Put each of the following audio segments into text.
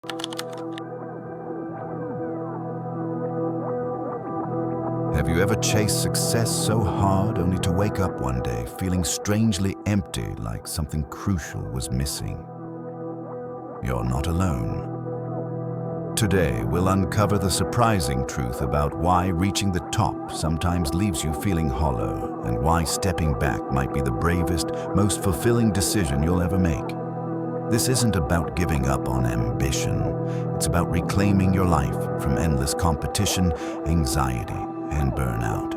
Have you ever chased success so hard only to wake up one day feeling strangely empty, like something crucial was missing? You're not alone. Today, we'll uncover the surprising truth about why reaching the top sometimes leaves you feeling hollow, and why stepping back might be the bravest, most fulfilling decision you'll ever make. This isn't about giving up on ambition. It's about reclaiming your life from endless competition, anxiety, and burnout.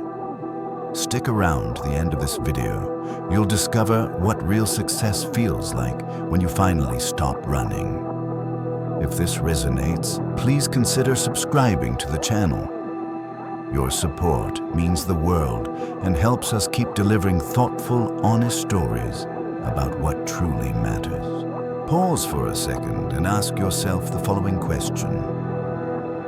Stick around to the end of this video. You'll discover what real success feels like when you finally stop running. If this resonates, please consider subscribing to the channel. Your support means the world and helps us keep delivering thoughtful, honest stories about what truly matters. Pause for a second and ask yourself the following question.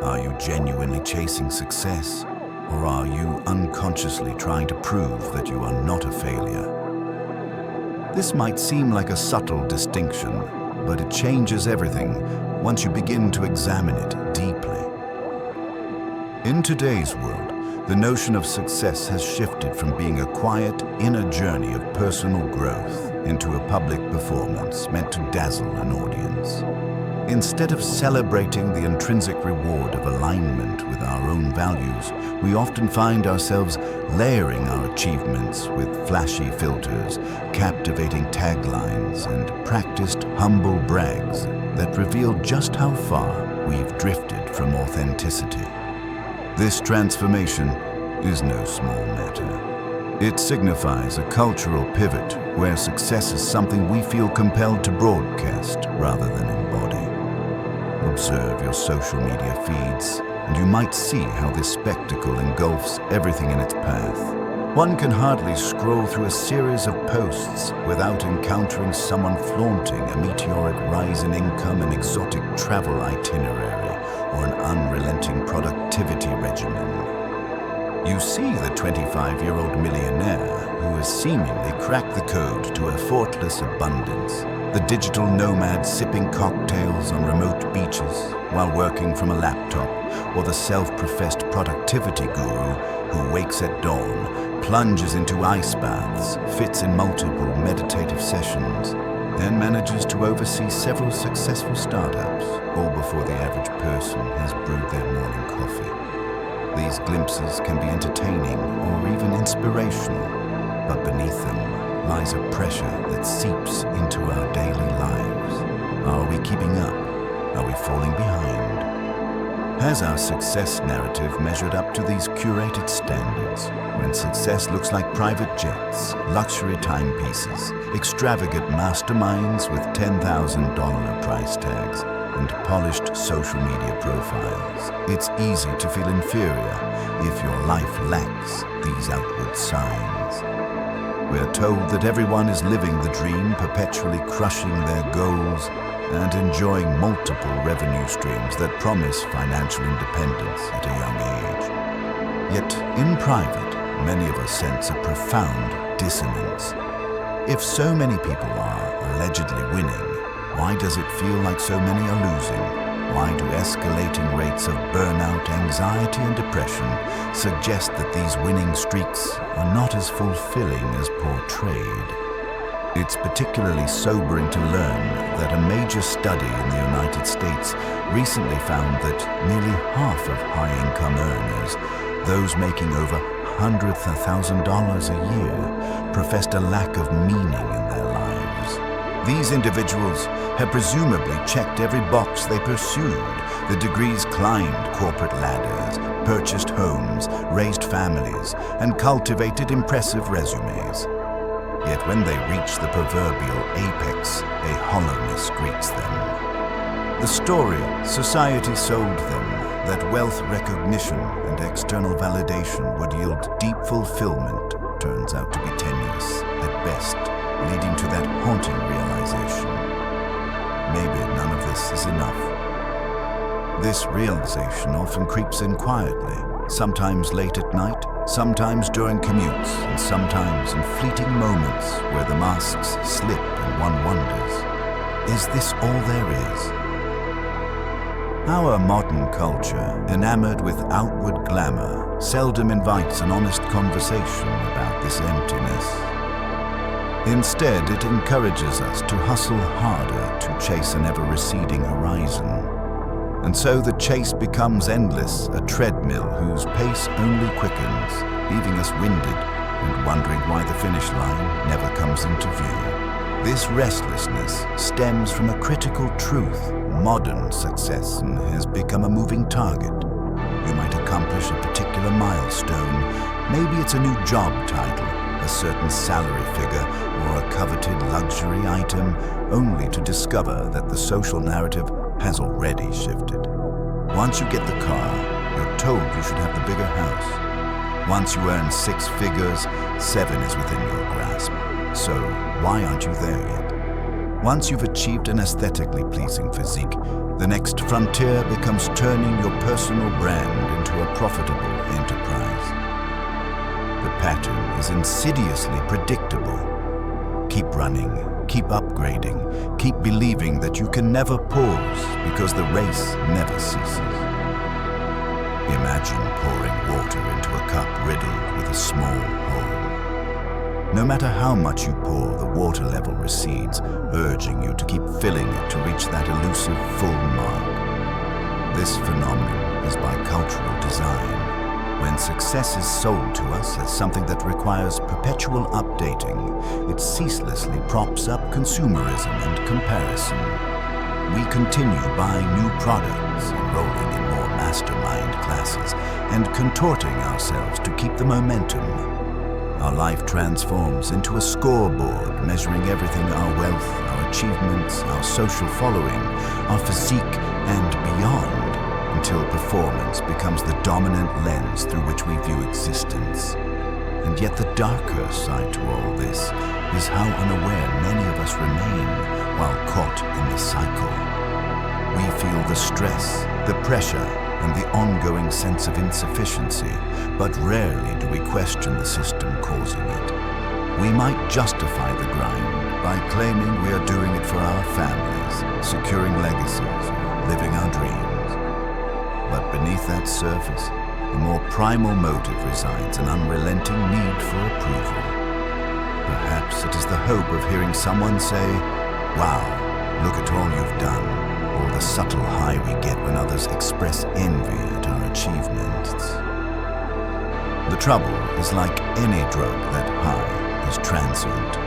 Are you genuinely chasing success? Or are you unconsciously trying to prove that you are not a failure? This might seem like a subtle distinction, but it changes everything once you begin to examine it deeply. In today's world, the notion of success has shifted from being a quiet, inner journey of personal growth into a public performance meant to dazzle an audience. Instead of celebrating the intrinsic reward of alignment with our own values, we often find ourselves layering our achievements with flashy filters, captivating taglines, and practiced humble brags that reveal just how far we've drifted from authenticity. This transformation is no small matter. It signifies a cultural pivot where success is something we feel compelled to broadcast rather than embody. Observe your social media feeds, and you might see how this spectacle engulfs everything in its path. One can hardly scroll through a series of posts without encountering someone flaunting a meteoric rise in income, an exotic travel itinerary, or an unrelenting productivity regimen. You see the 25-year-old millionaire who has seemingly cracked the code to effortless abundance, the digital nomad sipping cocktails on remote beaches while working from a laptop, or the self-professed productivity guru who wakes at dawn, plunges into ice baths, fits in multiple meditative sessions, and manages to oversee several successful startups, all before the average person has brewed their morning coffee. These glimpses can be entertaining or even inspirational, but beneath them lies a pressure that seeps into our daily lives. Are we keeping up? Are we falling behind? Has our success narrative measured up to these curated standards, when success looks like private jets, luxury timepieces, extravagant masterminds with $10,000 price tags, and polished social media profiles? It's easy to feel inferior if your life lacks these outward signs. We're told that everyone is living the dream, perpetually crushing their goals and enjoying multiple revenue streams that promise financial independence at a young age. Yet, in private, many of us sense a profound dissonance. If so many people are allegedly winning, why does it feel like so many are losing? Why do escalating rates of burnout, anxiety, and depression suggest that these winning streaks are not as fulfilling as portrayed? It's particularly sobering to learn that a major study in the United States recently found that nearly half of high-income earners, those making over $100,000 a year, professed a lack of meaning in their lives. These individuals had presumably checked every box they pursued. The degrees climbed corporate ladders, purchased homes, raised families, and cultivated impressive resumes. Yet when they reach the proverbial apex, a hollowness greets them. The story society sold them, that wealth, recognition, and external validation would yield deep fulfillment, turns out to be tenuous at best, leading to that haunting realization. Maybe none of this is enough. This realization often creeps in quietly, sometimes late at night, sometimes during commutes, and sometimes in fleeting moments where the masks slip and one wonders, is this all there is? Our modern culture, enamored with outward glamour, seldom invites an honest conversation about this emptiness. Instead, it encourages us to hustle harder to chase an ever-receding horizon. And so the chase becomes endless, a treadmill whose pace only quickens, leaving us winded and wondering why the finish line never comes into view. This restlessness stems from a critical truth. Modern success has become a moving target. You might accomplish a particular milestone. Maybe it's a new job title, a certain salary figure, or a coveted luxury item, only to discover that the social narrative has already shifted. Once you get the car, you're told you should have the bigger house. Once you earn 6 figures, 7 is within your grasp. So why aren't you there yet? Once you've achieved an aesthetically pleasing physique, the next frontier becomes turning your personal brand into a profitable enterprise. The pattern is insidiously predictable. Keep running, keep upgrading, keep believing that you can never pause because the race never ceases. Imagine pouring water into a cup riddled with a small hole. No matter how much you pour, the water level recedes, urging you to keep filling it to reach that elusive full mark. This phenomenon is by cultural design. When success is sold to us as something that requires perpetual updating, it ceaselessly props up consumerism and comparison. We continue buying new products, enrolling in more mastermind classes, and contorting ourselves to keep the momentum. Our life transforms into a scoreboard, measuring everything: our wealth, our achievements, our social following, our physique, and beyond, until performance becomes the dominant lens through which we view existence. And yet the darker side to all this is how unaware many of us remain while caught in the cycle. We feel the stress, the pressure, and the ongoing sense of insufficiency, but rarely do we question the system causing it. We might justify the grind by claiming we are doing it for our families, securing legacies, or living our dreams. But beneath that surface, the more primal motive resides an unrelenting need for approval. Perhaps it is the hope of hearing someone say, "Wow, look at all you've done," or the subtle high we get when others express envy at our achievements. The trouble is, like any drug, that high is transient.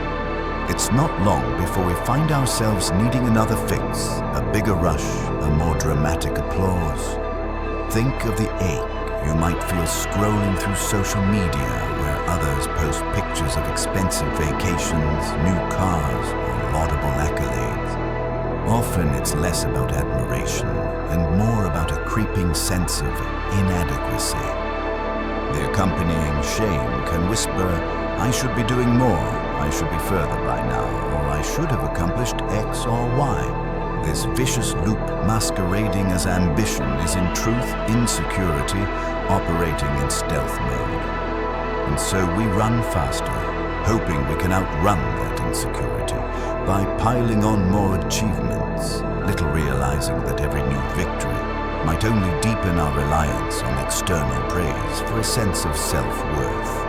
It's not long before we find ourselves needing another fix, a bigger rush, a more dramatic applause. Think of the ache you might feel scrolling through social media where others post pictures of expensive vacations, new cars, or laudable accolades. Often it's less about admiration and more about a creeping sense of inadequacy. The accompanying shame can whisper, "I should be doing more, I should be further by now, or I should have accomplished X or Y." This vicious loop masquerading as ambition is in truth insecurity operating in stealth mode. And so we run faster, hoping we can outrun that insecurity by piling on more achievements, little realizing that every new victory might only deepen our reliance on external praise for a sense of self-worth.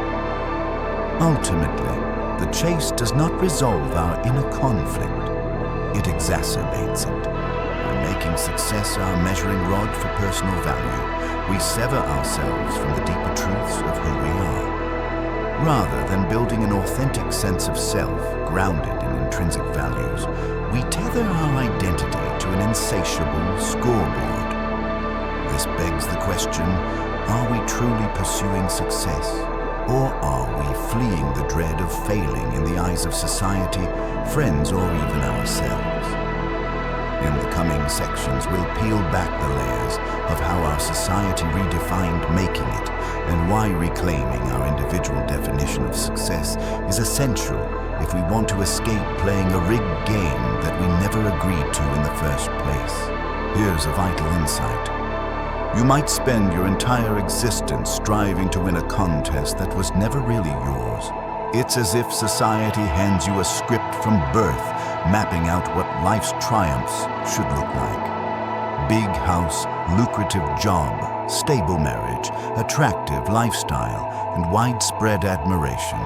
Ultimately, the chase does not resolve our inner conflict. It exacerbates it. By making success our measuring rod for personal value, we sever ourselves from the deeper truths of who we are. Rather than building an authentic sense of self grounded in intrinsic values, we tether our identity to an insatiable scoreboard. This begs the question, are we truly pursuing success? Or are we fleeing the dread of failing in the eyes of society, friends, or even ourselves? In the coming sections, we'll peel back the layers of how our society redefined making it and why reclaiming our individual definition of success is essential if we want to escape playing a rigged game that we never agreed to in the first place. Here's a vital insight. You might spend your entire existence striving to win a contest that was never really yours. It's as if society hands you a script from birth, mapping out what life's triumphs should look like. Big house, lucrative job, stable marriage, attractive lifestyle, and widespread admiration.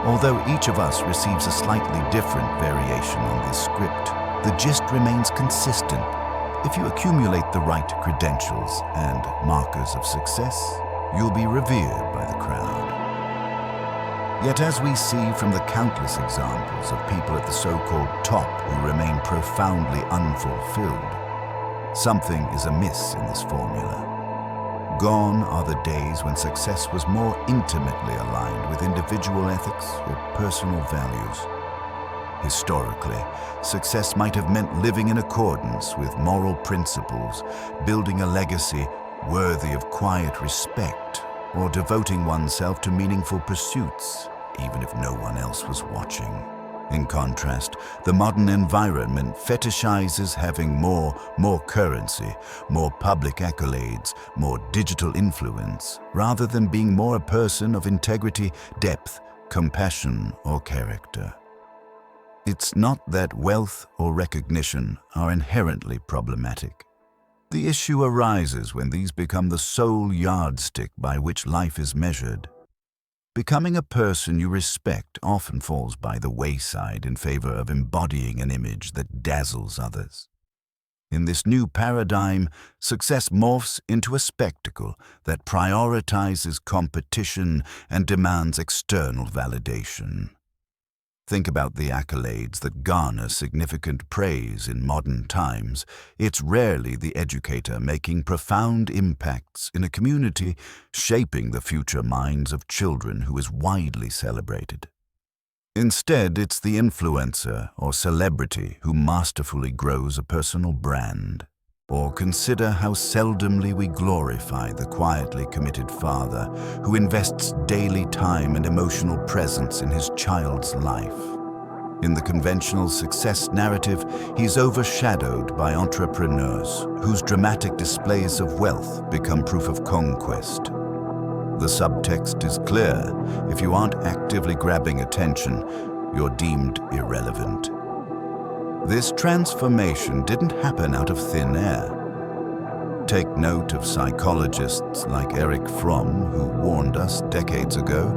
Although each of us receives a slightly different variation on this script, the gist remains consistent. If you accumulate the right credentials and markers of success, you'll be revered by the crowd. Yet as we see from the countless examples of people at the so-called top who remain profoundly unfulfilled, something is amiss in this formula. Gone are the days when success was more intimately aligned with individual ethics or personal values. Historically, success might have meant living in accordance with moral principles, building a legacy worthy of quiet respect, or devoting oneself to meaningful pursuits, even if no one else was watching. In contrast, the modern environment fetishizes having more currency, more public accolades, more digital influence, rather than being more a person of integrity, depth, compassion, or character. It's not that wealth or recognition are inherently problematic. The issue arises when these become the sole yardstick by which life is measured. Becoming a person you respect often falls by the wayside in favor of embodying an image that dazzles others. In this new paradigm, success morphs into a spectacle that prioritizes competition and demands external validation. Think about the accolades that garner significant praise in modern times. It's rarely the educator making profound impacts in a community, shaping the future minds of children who is widely celebrated. Instead, it's the influencer or celebrity who masterfully grows a personal brand. Or consider how seldomly we glorify the quietly committed father who invests daily time and emotional presence in his child's life. In the conventional success narrative, he's overshadowed by entrepreneurs whose dramatic displays of wealth become proof of conquest. The subtext is clear. If you aren't actively grabbing attention, you're deemed irrelevant. This transformation didn't happen out of thin air. Take note of psychologists like Erich Fromm, who warned us decades ago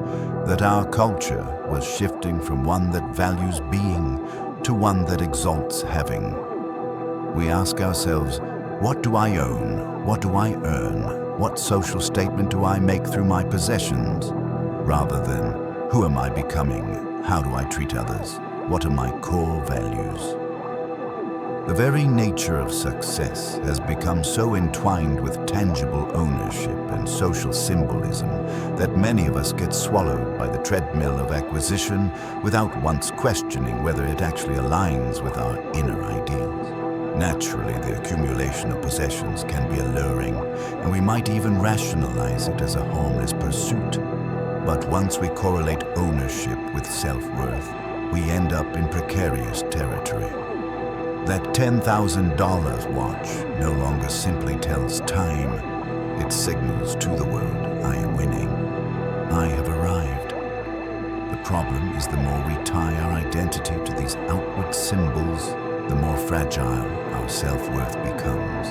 that our culture was shifting from one that values being to one that exalts having. We ask ourselves, what do I own? What do I earn? What social statement do I make through my possessions? Rather than, who am I becoming? How do I treat others? What are my core values? The very nature of success has become so entwined with tangible ownership and social symbolism that many of us get swallowed by the treadmill of acquisition without once questioning whether it actually aligns with our inner ideals. Naturally, the accumulation of possessions can be alluring, and we might even rationalize it as a harmless pursuit. But once we correlate ownership with self-worth, we end up in precarious territory. That $10,000 watch no longer simply tells time. It signals to the world, I am winning. I have arrived. The problem is the more we tie our identity to these outward symbols, the more fragile our self-worth becomes.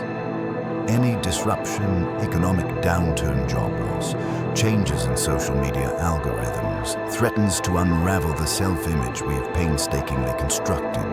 Any disruption, economic downturn, job loss, changes in social media algorithms threatens to unravel the self-image we have painstakingly constructed.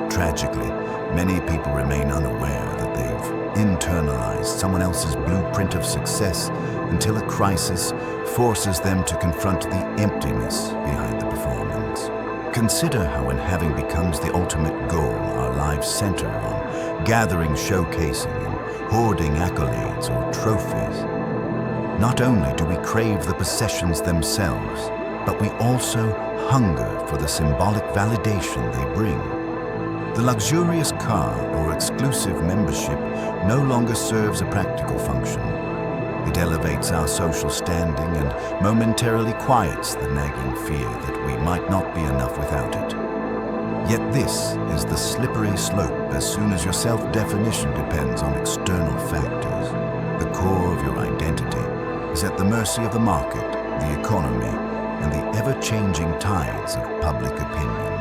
Tragically, many people remain unaware that they've internalized someone else's blueprint of success until a crisis forces them to confront the emptiness behind the performance. Consider how when having becomes the ultimate goal, our lives center on gathering, showcasing, and hoarding accolades or trophies. Not only do we crave the possessions themselves, but we also hunger for the symbolic validation they bring. The luxurious car or exclusive membership no longer serves a practical function. It elevates our social standing and momentarily quiets the nagging fear that we might not be enough without it. Yet this is the slippery slope as soon as your self-definition depends on external factors. The core of your identity is at the mercy of the market, the economy, and the ever-changing tides of public opinion.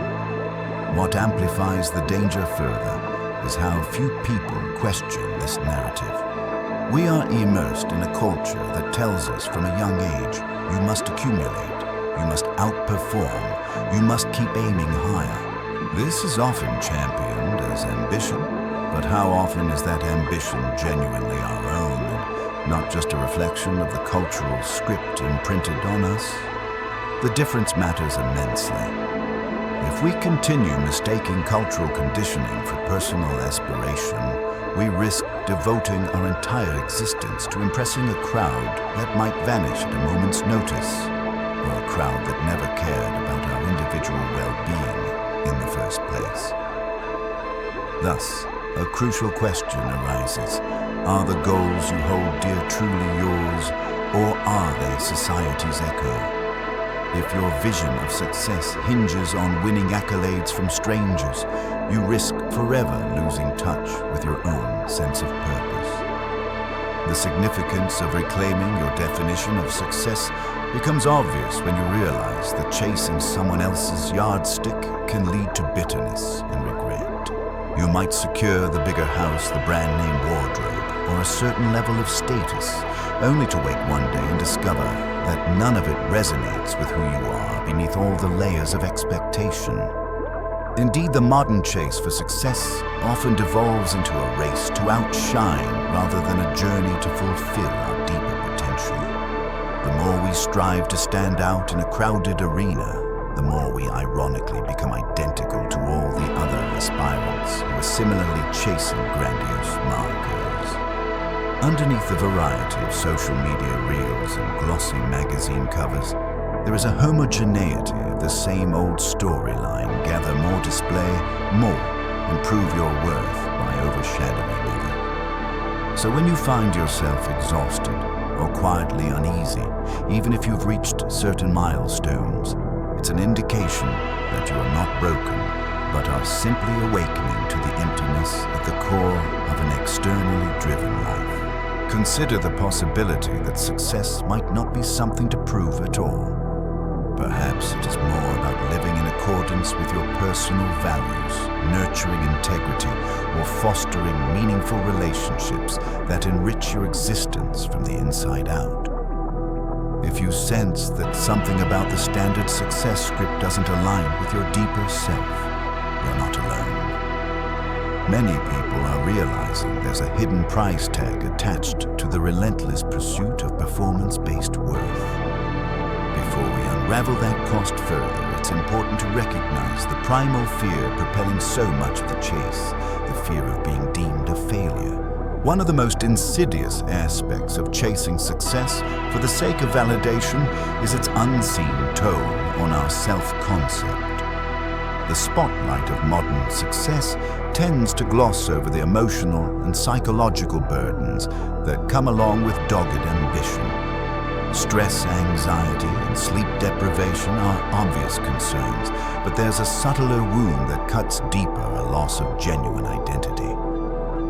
What amplifies the danger further is how few people question this narrative. We are immersed in a culture that tells us from a young age, you must accumulate, you must outperform, you must keep aiming higher. This is often championed as ambition, but how often is that ambition genuinely our own, and not just a reflection of the cultural script imprinted on us? The difference matters immensely. If we continue mistaking cultural conditioning for personal aspiration, we risk devoting our entire existence to impressing a crowd that might vanish at a moment's notice, or a crowd that never cared about our individual well-being in the first place. Thus, a crucial question arises. Are the goals you hold dear truly yours, or are they society's echo? If your vision of success hinges on winning accolades from strangers, you risk forever losing touch with your own sense of purpose. The significance of reclaiming your definition of success becomes obvious when you realize that chasing someone else's yardstick can lead to bitterness and regret. You might secure the bigger house, the brand-name wardrobe, or a certain level of status, only to wake one day and discover that none of it resonates with who you are beneath all the layers of expectation. Indeed, the modern chase for success often devolves into a race to outshine rather than a journey to fulfill our deeper potential. The more we strive to stand out in a crowded arena, the more we ironically become identical to all the other aspirants who are similarly chasing grandiose markers. Underneath the variety of social media reels and glossy magazine covers, there is a homogeneity of the same old storyline: gather more display, more, and prove your worth by overshadowing others. So when you find yourself exhausted or quietly uneasy, even if you've reached certain milestones, it's an indication that you are not broken, but are simply awakening to the emptiness at the core of an externally driven life. Consider the possibility that success might not be something to prove at all. Perhaps it is more about living in accordance with your personal values, nurturing integrity, or fostering meaningful relationships that enrich your existence from the inside out. If you sense that something about the standard success script doesn't align with your deeper self, you're not alone. Many people are realizing there's a hidden price tag attached to the relentless pursuit of performance-based worth. Before we unravel that cost further, it's important to recognize the primal fear propelling so much of the chase, the fear of being deemed a failure. One of the most insidious aspects of chasing success for the sake of validation is its unseen toll on our self-concept. The spotlight of modern success tends to gloss over the emotional and psychological burdens that come along with dogged ambition. Stress, anxiety, and sleep deprivation are obvious concerns, but there's a subtler wound that cuts deeper: a loss of genuine identity.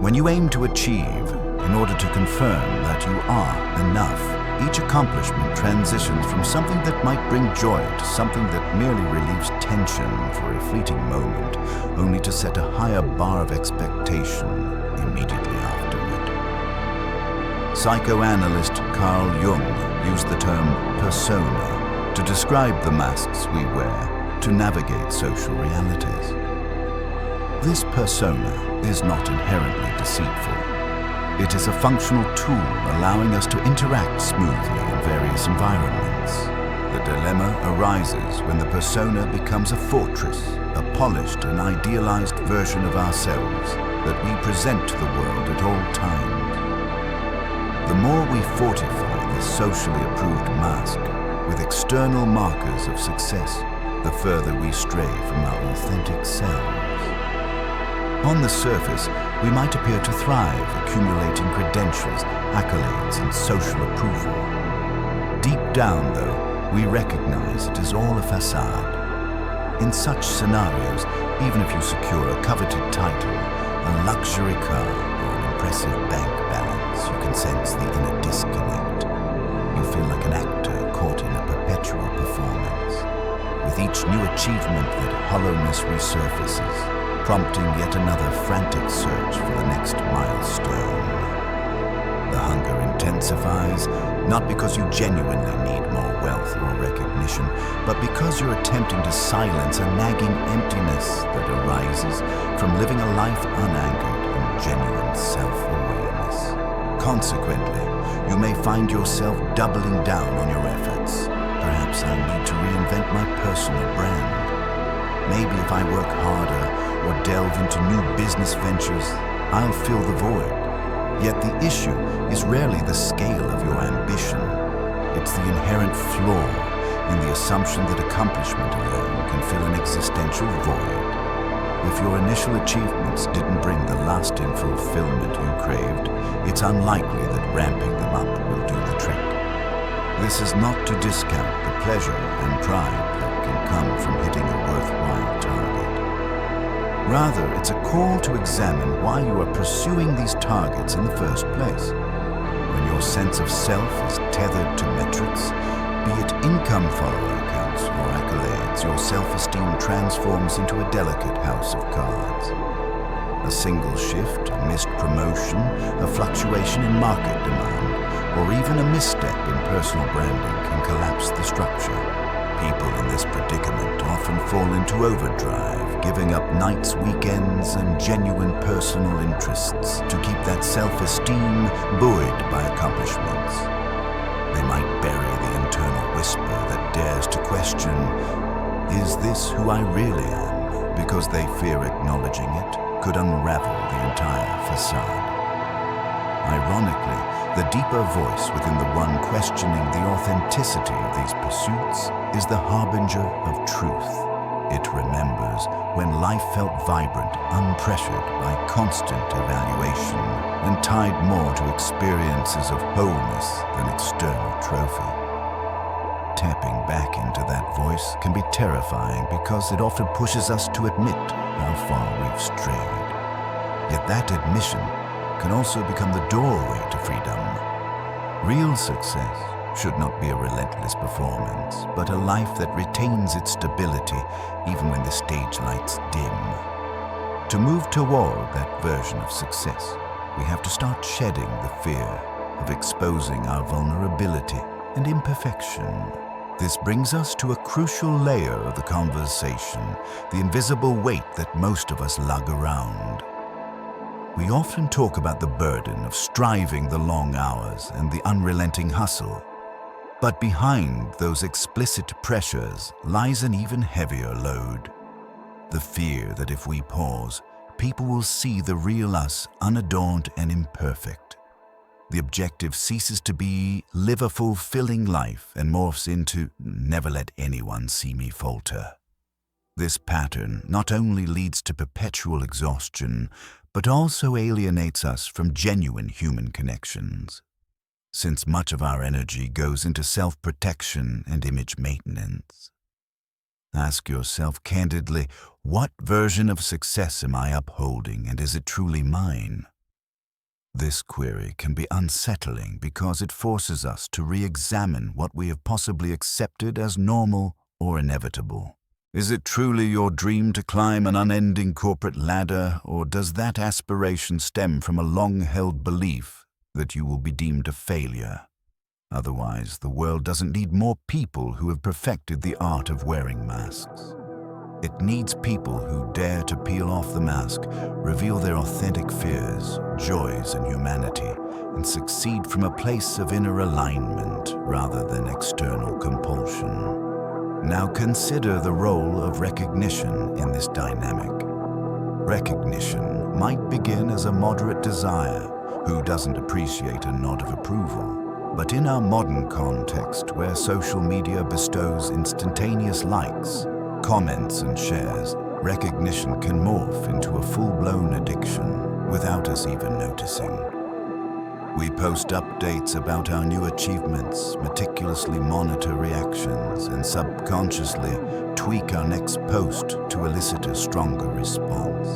When you aim to achieve, in order to confirm that you are enough, each accomplishment transitions from something that might bring joy to something that merely relieves tension for a fleeting moment, only to set a higher bar of expectation immediately afterward. Psychoanalyst Carl Jung used the term persona to describe the masks we wear to navigate social realities. This persona is not inherently deceitful. It is a functional tool allowing us to interact smoothly in various environments. The dilemma arises when the persona becomes a fortress, a polished and idealized version of ourselves that we present to the world at all times. The more we fortify this socially approved mask with external markers of success, the further we stray from our authentic selves. On the surface, we might appear to thrive, accumulating credentials, accolades, and social approval. Deep down, though, we recognize it is all a facade. In such scenarios, even if you secure a coveted title, a luxury car, or an impressive bank balance, you can sense the inner disconnect. You feel like an actor caught in a perpetual performance. With each new achievement, that hollowness resurfaces. prompting yet another frantic search for the next milestone. The hunger intensifies, not because you genuinely need more wealth or recognition, but because you're attempting to silence a nagging emptiness that arises from living a life unanchored in genuine self-awareness. Consequently, you may find yourself doubling down on your efforts. Perhaps I need to reinvent my personal brand. Maybe if I work harder or delve into new business ventures, I'll fill the void. Yet the issue is rarely the scale of your ambition. It's the inherent flaw in the assumption that accomplishment alone can fill an existential void. If your initial achievements didn't bring the lasting fulfillment you craved, it's unlikely that ramping them up will do the trick. This is not to discount the pleasure and pride that can come from hitting a worthwhile target. Rather, it's a call to examine why you are pursuing these targets in the first place. When your sense of self is tethered to metrics, be it income follower accounts or accolades, your self-esteem transforms into a delicate house of cards. A single shift, a missed promotion, a fluctuation in market demand, or even a misstep in personal branding can collapse the structure. People in this predicament often fall into overdrive, giving up nights, weekends, and genuine personal interests to keep that self-esteem buoyed by accomplishments. They might bury the internal whisper that dares to question, is this who I really am? Because they fear acknowledging it could unravel the entire facade. Ironically, the deeper voice within the one questioning the authenticity of these pursuits is the harbinger of truth. It remembers when life felt vibrant, unpressured by constant evaluation, and tied more to experiences of wholeness than external trophy. Tapping back into that voice can be terrifying because it often pushes us to admit how far we've strayed. Yet that admission can also become the doorway to freedom. Real success should not be a relentless performance, but a life that retains its stability even when the stage lights dim. To move toward that version of success, we have to start shedding the fear of exposing our vulnerability and imperfection. This brings us to a crucial layer of the conversation, the invisible weight that most of us lug around. We often talk about the burden of striving the long hours and the unrelenting hustle. But behind those explicit pressures lies an even heavier load. The fear that if we pause, people will see the real us unadorned and imperfect. The objective ceases to be live a fulfilling life and morphs into never let anyone see me falter. This pattern not only leads to perpetual exhaustion, but also alienates us from genuine human connections. Since much of our energy goes into self-protection and image maintenance. Ask yourself candidly, what version of success am I upholding, and is it truly mine? This query can be unsettling because it forces us to re-examine what we have possibly accepted as normal or inevitable. Is it truly your dream to climb an unending corporate ladder, or does that aspiration stem from a long-held belief that you will be deemed a failure? Otherwise, the world doesn't need more people who have perfected the art of wearing masks. It needs people who dare to peel off the mask, reveal their authentic fears, joys, and humanity, and succeed from a place of inner alignment rather than external compulsion. Now consider the role of recognition in this dynamic. Recognition might begin as a moderate desire. Who doesn't appreciate a nod of approval? But in our modern context, where social media bestows instantaneous likes, comments, and shares, recognition can morph into a full-blown addiction without us even noticing. We post updates about our new achievements, meticulously monitor reactions, and subconsciously tweak our next post to elicit a stronger response.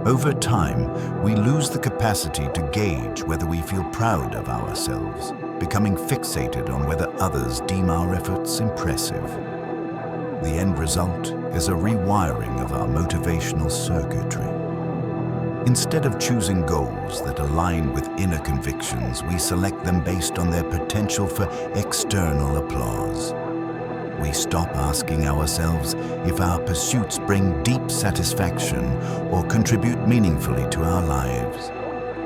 Over time, we lose the capacity to gauge whether we feel proud of ourselves, becoming fixated on whether others deem our efforts impressive. The end result is a rewiring of our motivational circuitry. Instead of choosing goals that align with inner convictions, we select them based on their potential for external applause. We stop asking ourselves if our pursuits bring deep satisfaction or contribute meaningfully to our lives.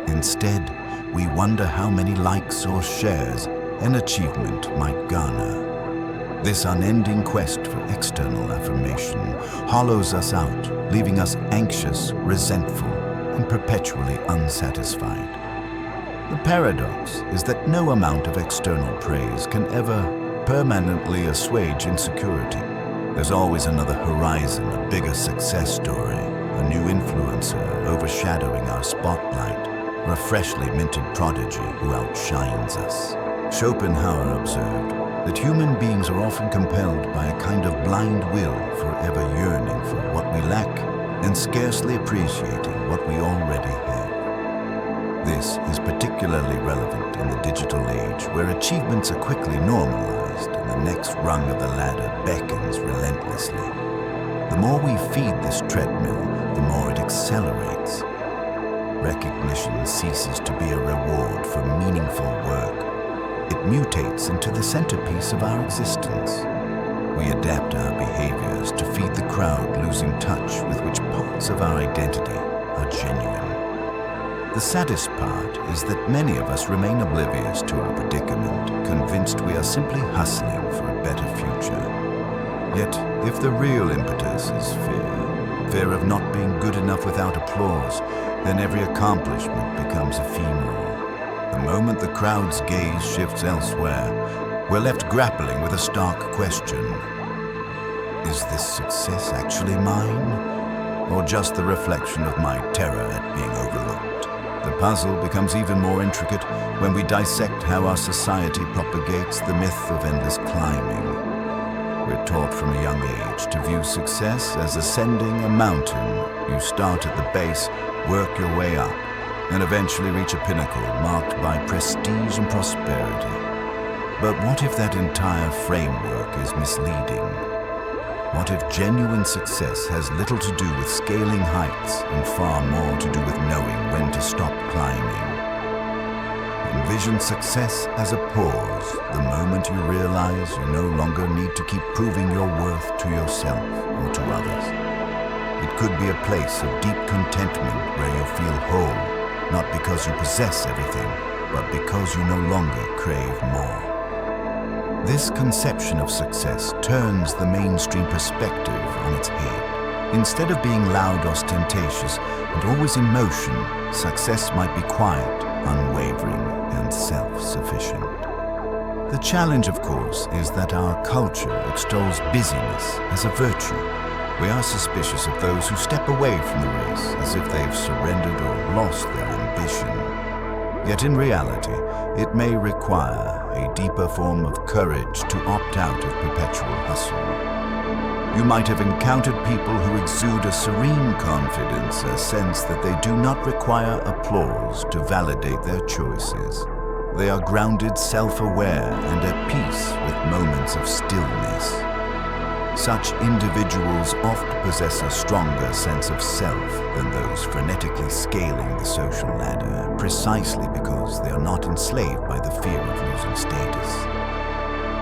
Instead, we wonder how many likes or shares an achievement might garner. This unending quest for external affirmation hollows us out, leaving us anxious, resentful, and perpetually unsatisfied. The paradox is that no amount of external praise can ever permanently assuage insecurity. There's always another horizon, a bigger success story, a new influencer overshadowing our spotlight, or a freshly minted prodigy who outshines us. Schopenhauer observed that human beings are often compelled by a kind of blind will, forever yearning for what we lack and scarcely appreciating what we already have. This is particularly relevant in the digital age, where achievements are quickly normalized and the next rung of the ladder beckons relentlessly. The more we feed this treadmill, the more it accelerates. Recognition ceases to be a reward for meaningful work. It mutates into the centerpiece of our existence. We adapt our behaviors to feed the crowd, losing touch with which parts of our identity are genuine. The saddest part is that many of us remain oblivious to our predicament, convinced we are simply hustling for a better future. Yet, if the real impetus is fear of not being good enough without applause, then every accomplishment becomes ephemeral. The moment the crowd's gaze shifts elsewhere, we're left grappling with a stark question. Is this success actually mine, or just the reflection of my terror at being overlooked? The puzzle becomes even more intricate when we dissect how our society propagates the myth of endless climbing. We're taught from a young age to view success as ascending a mountain. You start at the base, work your way up, and eventually reach a pinnacle marked by prestige and prosperity. But what if that entire framework is misleading? What if genuine success has little to do with scaling heights and far more to do with knowing when to stop climbing? Envision success as a pause, the moment you realize you no longer need to keep proving your worth to yourself or to others. It could be a place of deep contentment where you feel whole, not because you possess everything, but because you no longer crave more. This conception of success turns the mainstream perspective on its head. Instead of being loud, ostentatious, and always in motion, success might be quiet, unwavering, and self-sufficient. The challenge, of course, is that our culture extols busyness as a virtue. We are suspicious of those who step away from the race as if they've surrendered or lost their ambition. Yet in reality, it may require a deeper form of courage to opt out of perpetual hustle. You might have encountered people who exude a serene confidence, a sense that they do not require applause to validate their choices. They are grounded, self-aware, and at peace with moments of stillness. Such individuals oft possess a stronger sense of self than those frenetically scaling the social ladder, precisely because they are not enslaved by the fear of losing status.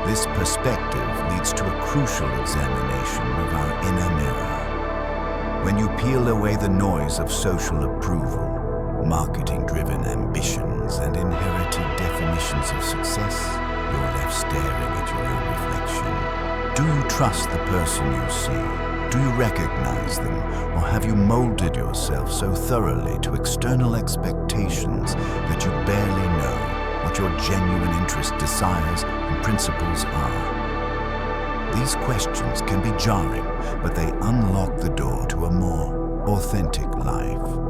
This perspective leads to a crucial examination of our inner mirror. When you peel away the noise of social approval, marketing-driven ambitions, and inherited definitions of success, you're left staring at your own reflection. Do you trust the person you see? Do you recognize them? Or have you molded yourself so thoroughly to external expectations that you barely know what your genuine interest, desires, and principles are? These questions can be jarring, but they unlock the door to a more authentic life.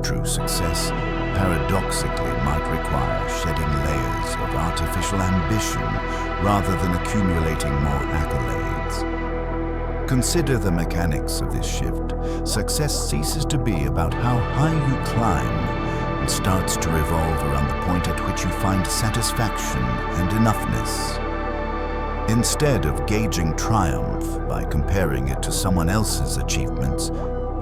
True success, paradoxically, might require shedding layers of artificial ambition rather than accumulating more accolades. Consider the mechanics of this shift. Success ceases to be about how high you climb and starts to revolve around the point at which you find satisfaction and enoughness. Instead of gauging triumph by comparing it to someone else's achievements,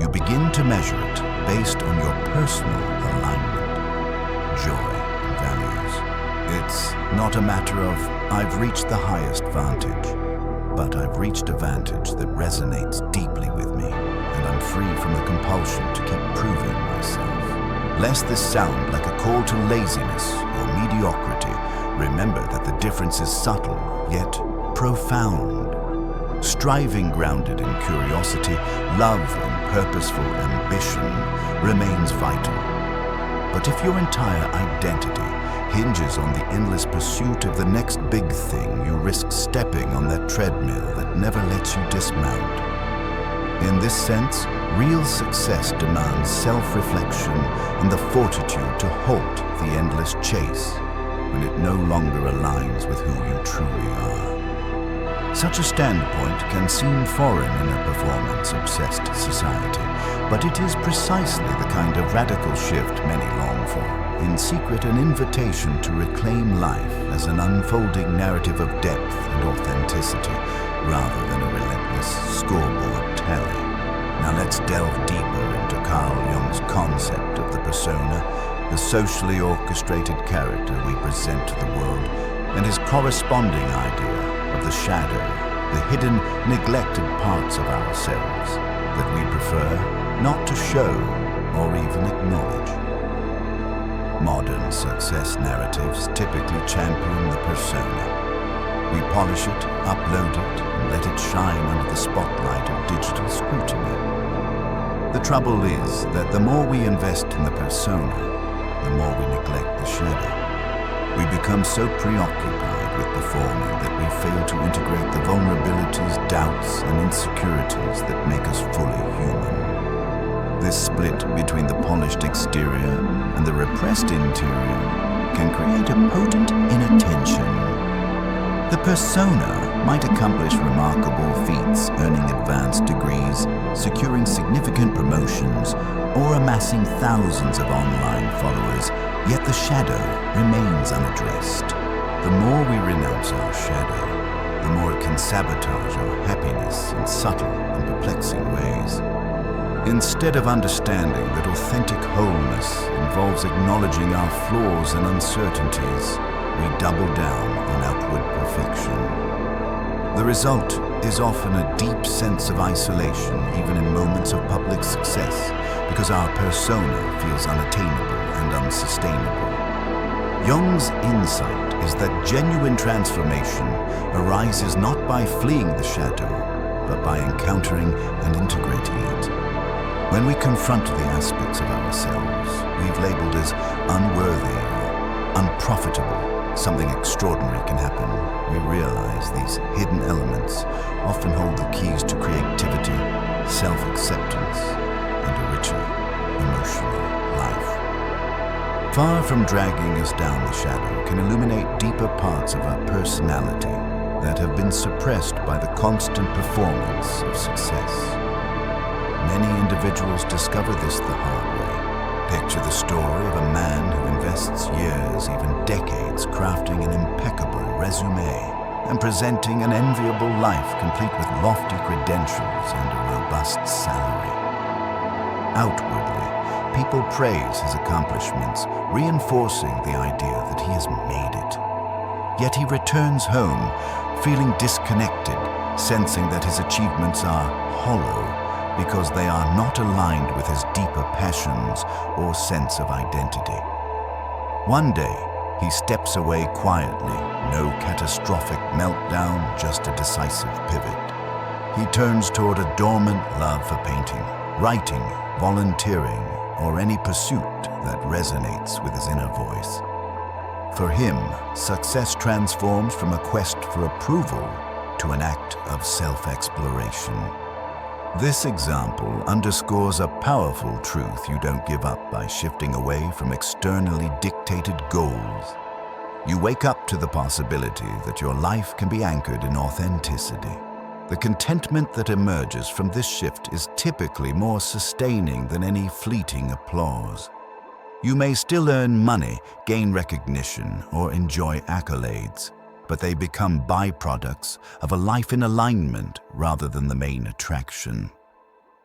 you begin to measure it based on your personal alignment, joy, and values. It's not a matter of, I've reached the highest vantage, but I've reached a vantage that resonates deeply with me, and I'm free from the compulsion to keep proving myself. Lest this sound like a call to laziness or mediocrity, remember that the difference is subtle, yet profound. Striving grounded in curiosity, love, and purposeful ambition remains vital. But if your entire identity hinges on the endless pursuit of the next big thing, you risk stepping on that treadmill that never lets you dismount. In this sense, real success demands self-reflection and the fortitude to halt the endless chase when it no longer aligns with who you truly are. Such a standpoint can seem foreign in a performance-obsessed society, but it is precisely the kind of radical shift many long for. In secret, an invitation to reclaim life as an unfolding narrative of depth and authenticity, rather than a relentless scoreboard tally. Now let's delve deeper into Carl Jung's concept of the persona, the socially orchestrated character we present to the world, and his corresponding idea of the shadow, the hidden, neglected parts of ourselves that we prefer not to show or even acknowledge. Modern success narratives typically champion the persona. We polish it, upload it, and let it shine under the spotlight of digital scrutiny. The trouble is that the more we invest in the persona, the more we neglect the shadow. We become so preoccupied with performing that we fail to integrate the vulnerabilities, doubts, and insecurities that make us fully human. This split between the polished exterior and the repressed interior can create a potent inattention. The persona might accomplish remarkable feats, earning advanced degrees, securing significant promotions, or amassing thousands of online followers, yet the shadow remains unaddressed. The more we renounce our shadow, the more it can sabotage our happiness in subtle and perplexing ways. Instead of understanding that authentic wholeness involves acknowledging our flaws and uncertainties, we double down on outward perfection. The result is often a deep sense of isolation, even in moments of public success, because our persona feels unattainable and unsustainable. Jung's insight is that genuine transformation arises not by fleeing the shadow, but by encountering and integrating it. When we confront the aspects of ourselves we've labeled as unworthy or unprofitable, something extraordinary can happen. We realize these hidden elements often hold the keys to creativity, self-acceptance, and a richer emotional life. Far from dragging us down the shadow can illuminate deeper parts of our personality that have been suppressed by the constant performance of success. Many individuals discover this the hard way. Picture the story of a man who invests years, even decades, crafting an impeccable resume and presenting an enviable life complete with lofty credentials and a robust salary. Outwardly, people praise his accomplishments, reinforcing the idea that he has made it. Yet he returns home, feeling disconnected, sensing that his achievements are hollow because they are not aligned with his deeper passions or sense of identity. One day, he steps away quietly, no catastrophic meltdown, just a decisive pivot. He turns toward a dormant love for painting, writing, volunteering, or any pursuit that resonates with his inner voice. For him, success transforms from a quest for approval to an act of self-exploration. This example underscores a powerful truth you don't give up by shifting away from externally dictated goals. You wake up to the possibility that your life can be anchored in authenticity. The contentment that emerges from this shift is typically more sustaining than any fleeting applause. You may still earn money, gain recognition, or enjoy accolades, but they become byproducts of a life in alignment rather than the main attraction.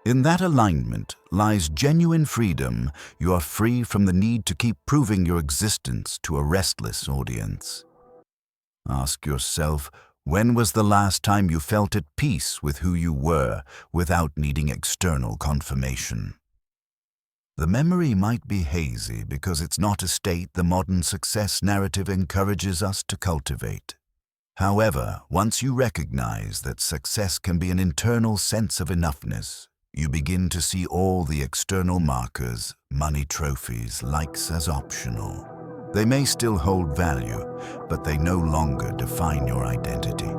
In that alignment lies genuine freedom. You are free from the need to keep proving your existence to a restless audience. Ask yourself, when was the last time you felt at peace with who you were without needing external confirmation? The memory might be hazy because it's not a state the modern success narrative encourages us to cultivate. However, once you recognize that success can be an internal sense of enoughness, you begin to see all the external markers, money, trophies, likes as optional. They may still hold value, but they no longer define your identity.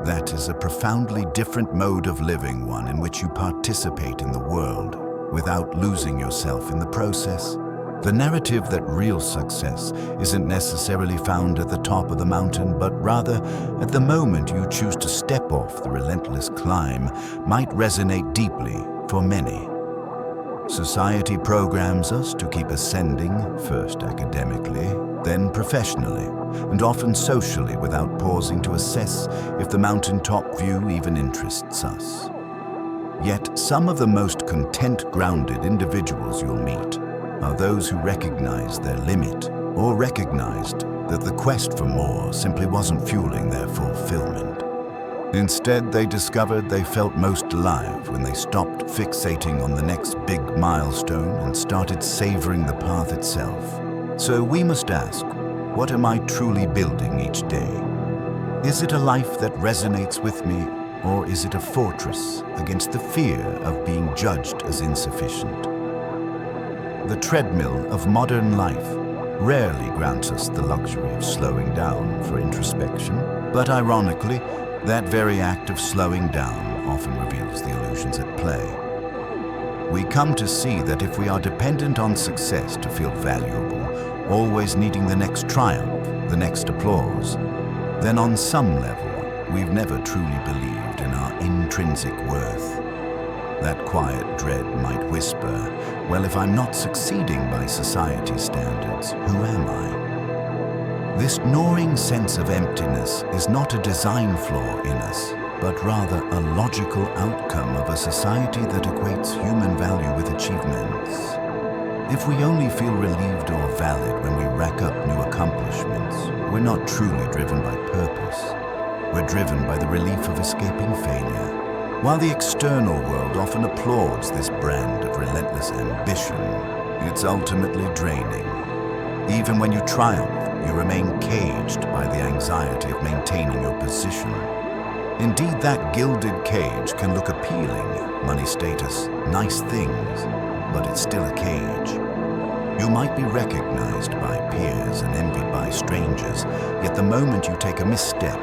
That is a profoundly different mode of living, one in which you participate in the world without losing yourself in the process. The narrative that real success isn't necessarily found at the top of the mountain, but rather at the moment you choose to step off the relentless climb, might resonate deeply for many. Society programs us to keep ascending, first academically, then professionally, and often socially, without pausing to assess if the mountaintop view even interests us. Yet some of the most content, grounded individuals you'll meet are those who recognize their limit, or recognized that the quest for more simply wasn't fueling their fulfillment. Instead, they discovered they felt most alive when they stopped fixating on the next big milestone and started savoring the path itself. So we must ask, what am I truly building each day? Is it a life that resonates with me, or is it a fortress against the fear of being judged as insufficient? The treadmill of modern life rarely grants us the luxury of slowing down for introspection, but ironically, that very act of slowing down often reveals the illusions at play. We come to see that if we are dependent on success to feel valuable, always needing the next triumph, the next applause, then on some level, we've never truly believed in our intrinsic worth. That quiet dread might whisper, well, if I'm not succeeding by society's standards, who am I? This gnawing sense of emptiness is not a design flaw in us, but rather a logical outcome of a society that equates human value with achievements. If we only feel relieved or valid when we rack up new accomplishments, we're not truly driven by purpose. We're driven by the relief of escaping failure. While the external world often applauds this brand of relentless ambition, it's ultimately draining. Even when you triumph, you remain caged by the anxiety of maintaining your position. Indeed, that gilded cage can look appealing, money, status, nice things, but it's still a cage. You might be recognized by peers and envied by strangers, yet the moment you take a misstep,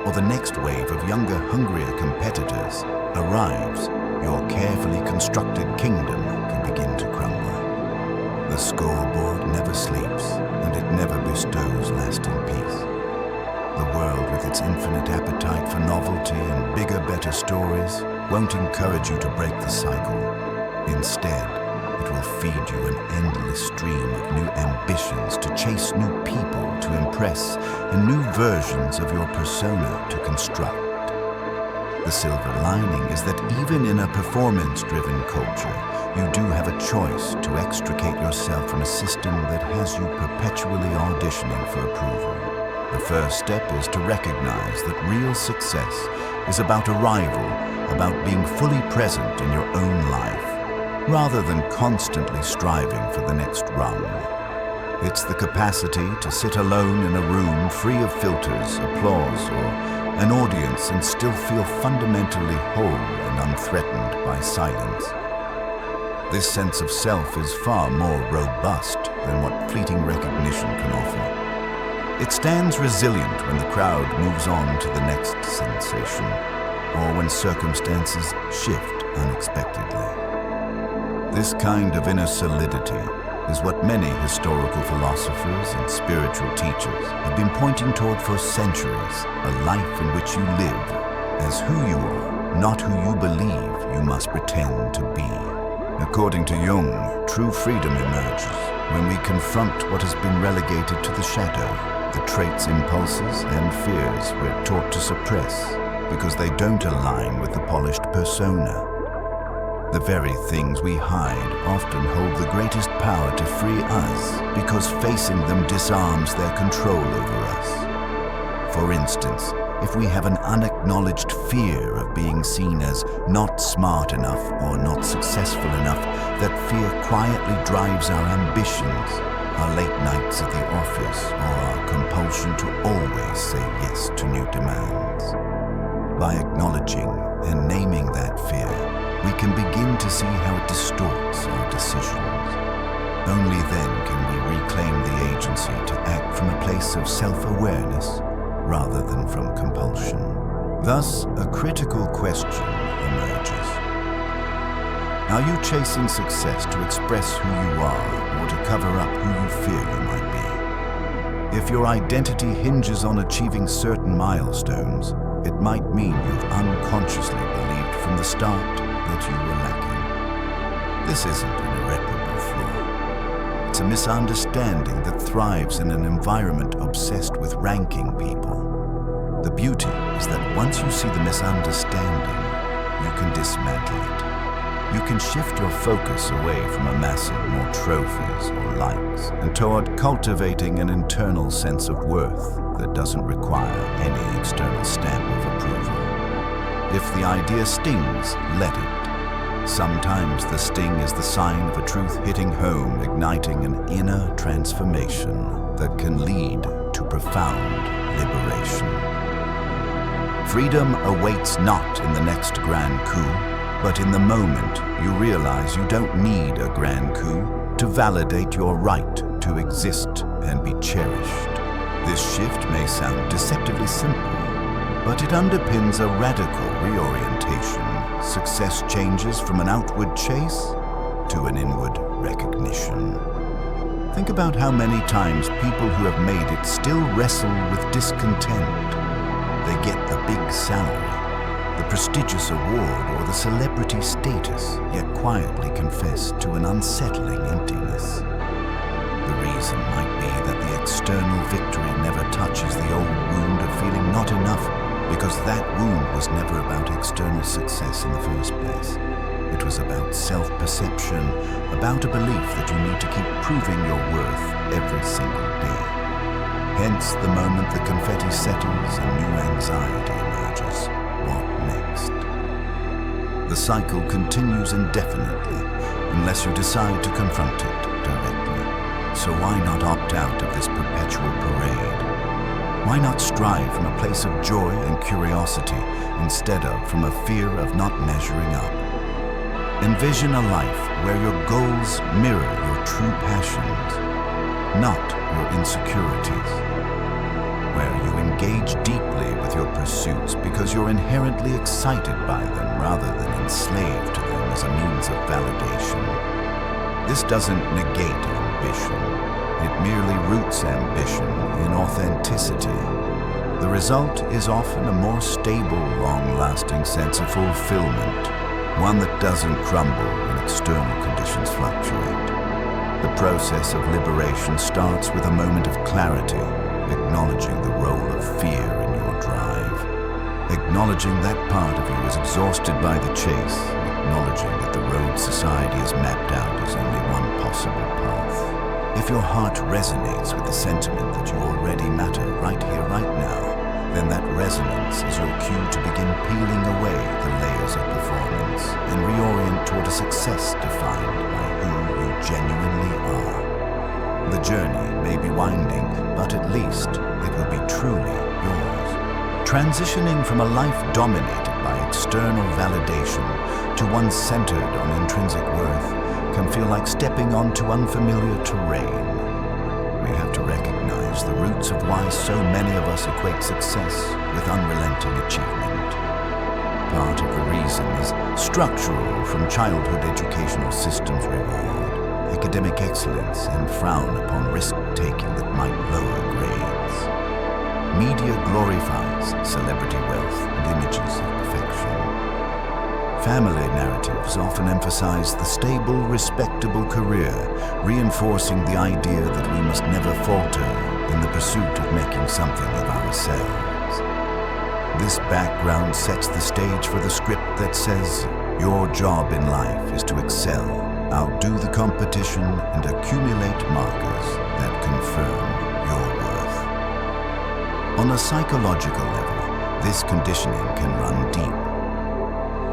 or the next wave of younger, hungrier competitors arrives, your carefully constructed kingdom can begin to crumble. The scoreboard never sleeps, and it never bestows lasting peace. The world, with its infinite appetite for novelty and bigger, better stories, won't encourage you to break the cycle. Instead, it will feed you an endless stream of new ambitions to chase new people to impress and new versions of your persona to construct. The silver lining is that even in a performance-driven culture, you do have a choice to extricate yourself from a system that has you perpetually auditioning for approval. The first step is to recognize that real success is about arrival, about being fully present in your own life, rather than constantly striving for the next rung. It's the capacity to sit alone in a room free of filters, applause, or an audience and still feel fundamentally whole and unthreatened by silence. This sense of self is far more robust than what fleeting recognition can offer. It stands resilient when the crowd moves on to the next sensation, or when circumstances shift unexpectedly. This kind of inner solidity is what many historical philosophers and spiritual teachers have been pointing toward for centuries, a life in which you live as who you are, not who you believe you must pretend to be. According to Jung, true freedom emerges when we confront what has been relegated to the shadow, the traits, impulses, and fears we're taught to suppress because they don't align with the polished persona. The very things we hide often hold the greatest power to free us because facing them disarms their control over us. For instance, if we have an unacknowledged fear of being seen as not smart enough or not successful enough, that fear quietly drives our ambitions, our late nights at the office, or our compulsion to always say yes to new demands. By acknowledging and naming that fear, we can begin to see how it distorts our decisions. Only then can we reclaim the agency to act from a place of self-awareness rather than from compulsion. Thus, a critical question emerges. Are you chasing success to express who you are or to cover up who you fear you might be? If your identity hinges on achieving certain milestones, it might mean you've unconsciously believed from the start that you were lacking. This isn't an irreparable flaw. It's a misunderstanding that thrives in an environment obsessed with ranking people. The beauty is that once you see the misunderstanding, you can dismantle it. You can shift your focus away from amassing more trophies or likes and toward cultivating an internal sense of worth that doesn't require any external stamp of approval. If the idea stings, let it. Sometimes the sting is the sign of a truth hitting home, igniting an inner transformation that can lead to profound liberation. Freedom awaits not in the next grand coup, but in the moment you realize you don't need a grand coup to validate your right to exist and be cherished. This shift may sound deceptively simple, but it underpins a radical reorientation. Success changes from an outward chase to an inward recognition. Think about how many times people who have made it still wrestle with discontent. They get the big salary, the prestigious award, or the celebrity status, yet quietly confess to an unsettling emptiness. The reason might be that the external victory never touches the old wound of feeling not enough, because that wound was never about external success in the first place. It was about self-perception, about a belief that you need to keep proving your worth every single day. Hence, the moment the confetti settles, a new anxiety emerges. What next? The cycle continues indefinitely unless you decide to confront it directly. So why not opt out of this perpetual parade? Why not strive from a place of joy and curiosity instead of from a fear of not measuring up? Envision a life where your goals mirror your true passions, not your insecurities. Where you engage deeply with your pursuits because you're inherently excited by them rather than enslaved to them as a means of validation. This doesn't negate ambition. It merely roots ambition in authenticity. The result is often a more stable, long-lasting sense of fulfillment, one that doesn't crumble when external conditions fluctuate. The process of liberation starts with a moment of clarity, acknowledging the role of fear in your drive, acknowledging that part of you is exhausted by the chase, acknowledging that the road society has mapped out as only one possible path. If your heart resonates with the sentiment that you already matter right here, right now, then that resonance is your cue to begin peeling away the layers of performance and reorient toward a success defined by who you genuinely are. The journey may be winding, but at least it will be truly yours. Transitioning from a life dominated by external validation to one centered on intrinsic worth can feel like stepping onto unfamiliar terrain. We have to recognize the roots of why so many of us equate success with unrelenting achievement. Part of the reason is structural, from childhood educational systems reward academic excellence and frown upon risk-taking that might lower grades. Media glorifies celebrity wealth and images of perfection. Family narratives often emphasize the stable, respectable career, reinforcing the idea that we must never falter in the pursuit of making something of ourselves. This background sets the stage for the script that says, Your job in life is to excel, outdo the competition, and accumulate markers that confirm your worth. On a psychological level, this conditioning can run deep.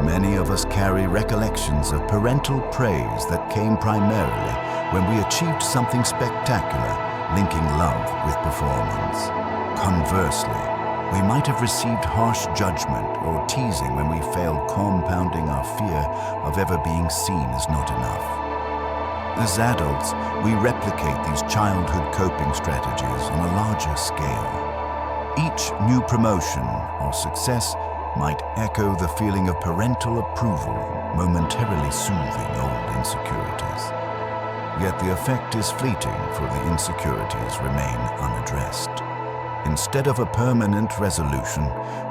Many of us carry recollections of parental praise that came primarily when we achieved something spectacular, linking love with performance. Conversely, we might have received harsh judgment or teasing when we failed, compounding our fear of ever being seen as not enough. As adults, we replicate these childhood coping strategies on a larger scale. Each new promotion or success might echo the feeling of parental approval, momentarily soothing old insecurities. Yet the effect is fleeting, for the insecurities remain unaddressed. Instead of a permanent resolution,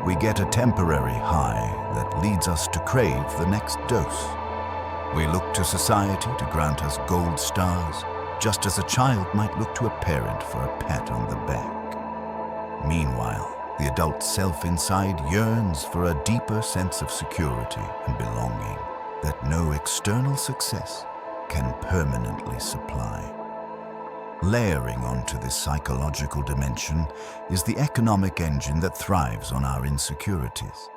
we get a temporary high that leads us to crave the next dose. We look to society to grant us gold stars, just as a child might look to a parent for a pat on the back. Meanwhile, the adult self inside yearns for a deeper sense of security and belonging that no external success can permanently supply. Layering onto this psychological dimension is the economic engine that thrives on our insecurities.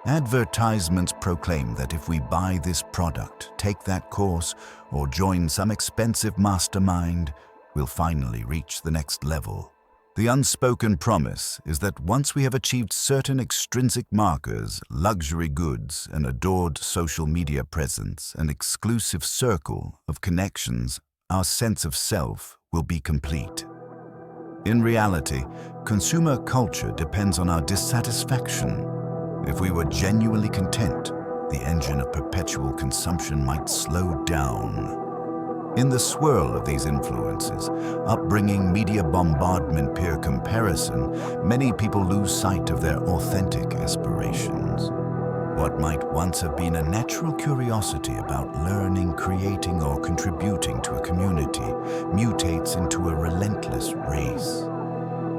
Advertisements proclaim that if we buy this product, take that course, or join some expensive mastermind, we'll finally reach the next level. The unspoken promise is that once we have achieved certain extrinsic markers, luxury goods, an adored social media presence, an exclusive circle of connections, our sense of self will be complete. In reality, consumer culture depends on our dissatisfaction. If we were genuinely content, the engine of perpetual consumption might slow down. In the swirl of these influences, upbringing, media bombardment, peer comparison, many people lose sight of their authentic aspirations. What might once have been a natural curiosity about learning, creating, or contributing to a community mutates into a relentless race.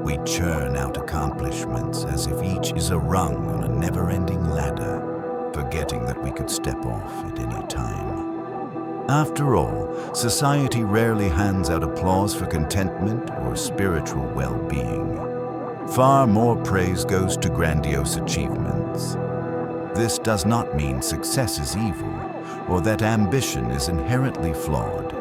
We churn out accomplishments as if each is a rung on a never-ending ladder, forgetting that we could step off at any time. After all, society rarely hands out applause for contentment or spiritual well-being. Far more praise goes to grandiose achievements. This does not mean success is evil or that ambition is inherently flawed.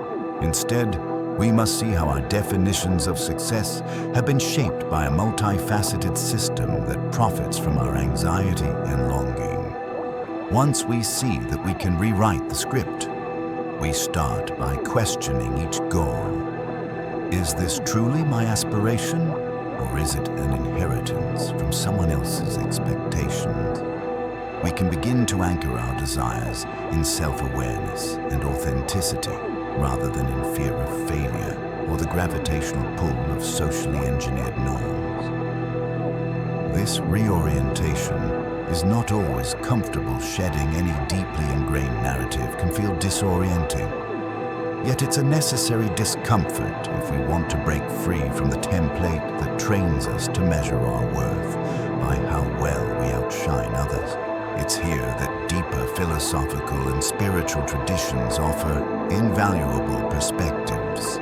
Instead, we must see how our definitions of success have been shaped by a multifaceted system that profits from our anxiety and longing. Once we see that we can rewrite the script, we start by questioning each goal. Is this truly my aspiration, or is it an inheritance from someone else's expectations? We can begin to anchor our desires in self-awareness and authenticity rather than in fear of failure or the gravitational pull of socially engineered norms. This reorientation is not always comfortable. Shedding any deeply ingrained narrative can feel disorienting. Yet it's a necessary discomfort if we want to break free from the template that trains us to measure our worth by how well we outshine others. It's here that deeper philosophical and spiritual traditions offer invaluable perspectives.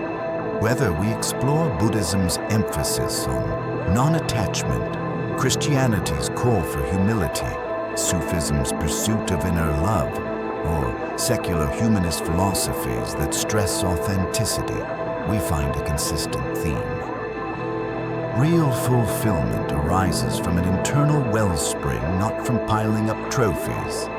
Whether we explore Buddhism's emphasis on non-attachment, Christianity's call for humility, Sufism's pursuit of inner love, or secular humanist philosophies that stress authenticity, we find a consistent theme. Real fulfillment arises from an internal wellspring, not from piling up trophies.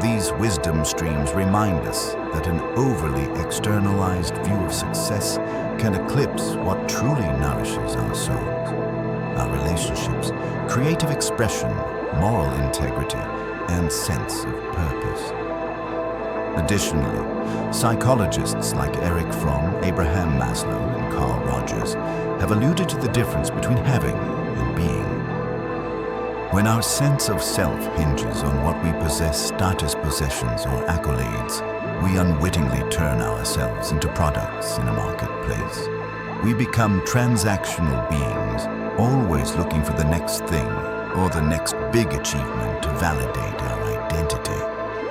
These wisdom streams remind us that an overly externalized view of success can eclipse what truly nourishes our souls, our relationships, creative expression, moral integrity, and sense of purpose. Additionally, psychologists like Erich Fromm, Abraham Maslow, and Carl Rogers have alluded to the difference between having and being. When our sense of self hinges on what we possess, status possessions or accolades, we unwittingly turn ourselves into products in a marketplace. We become transactional beings, always looking for the next thing or the next big achievement to validate our identity.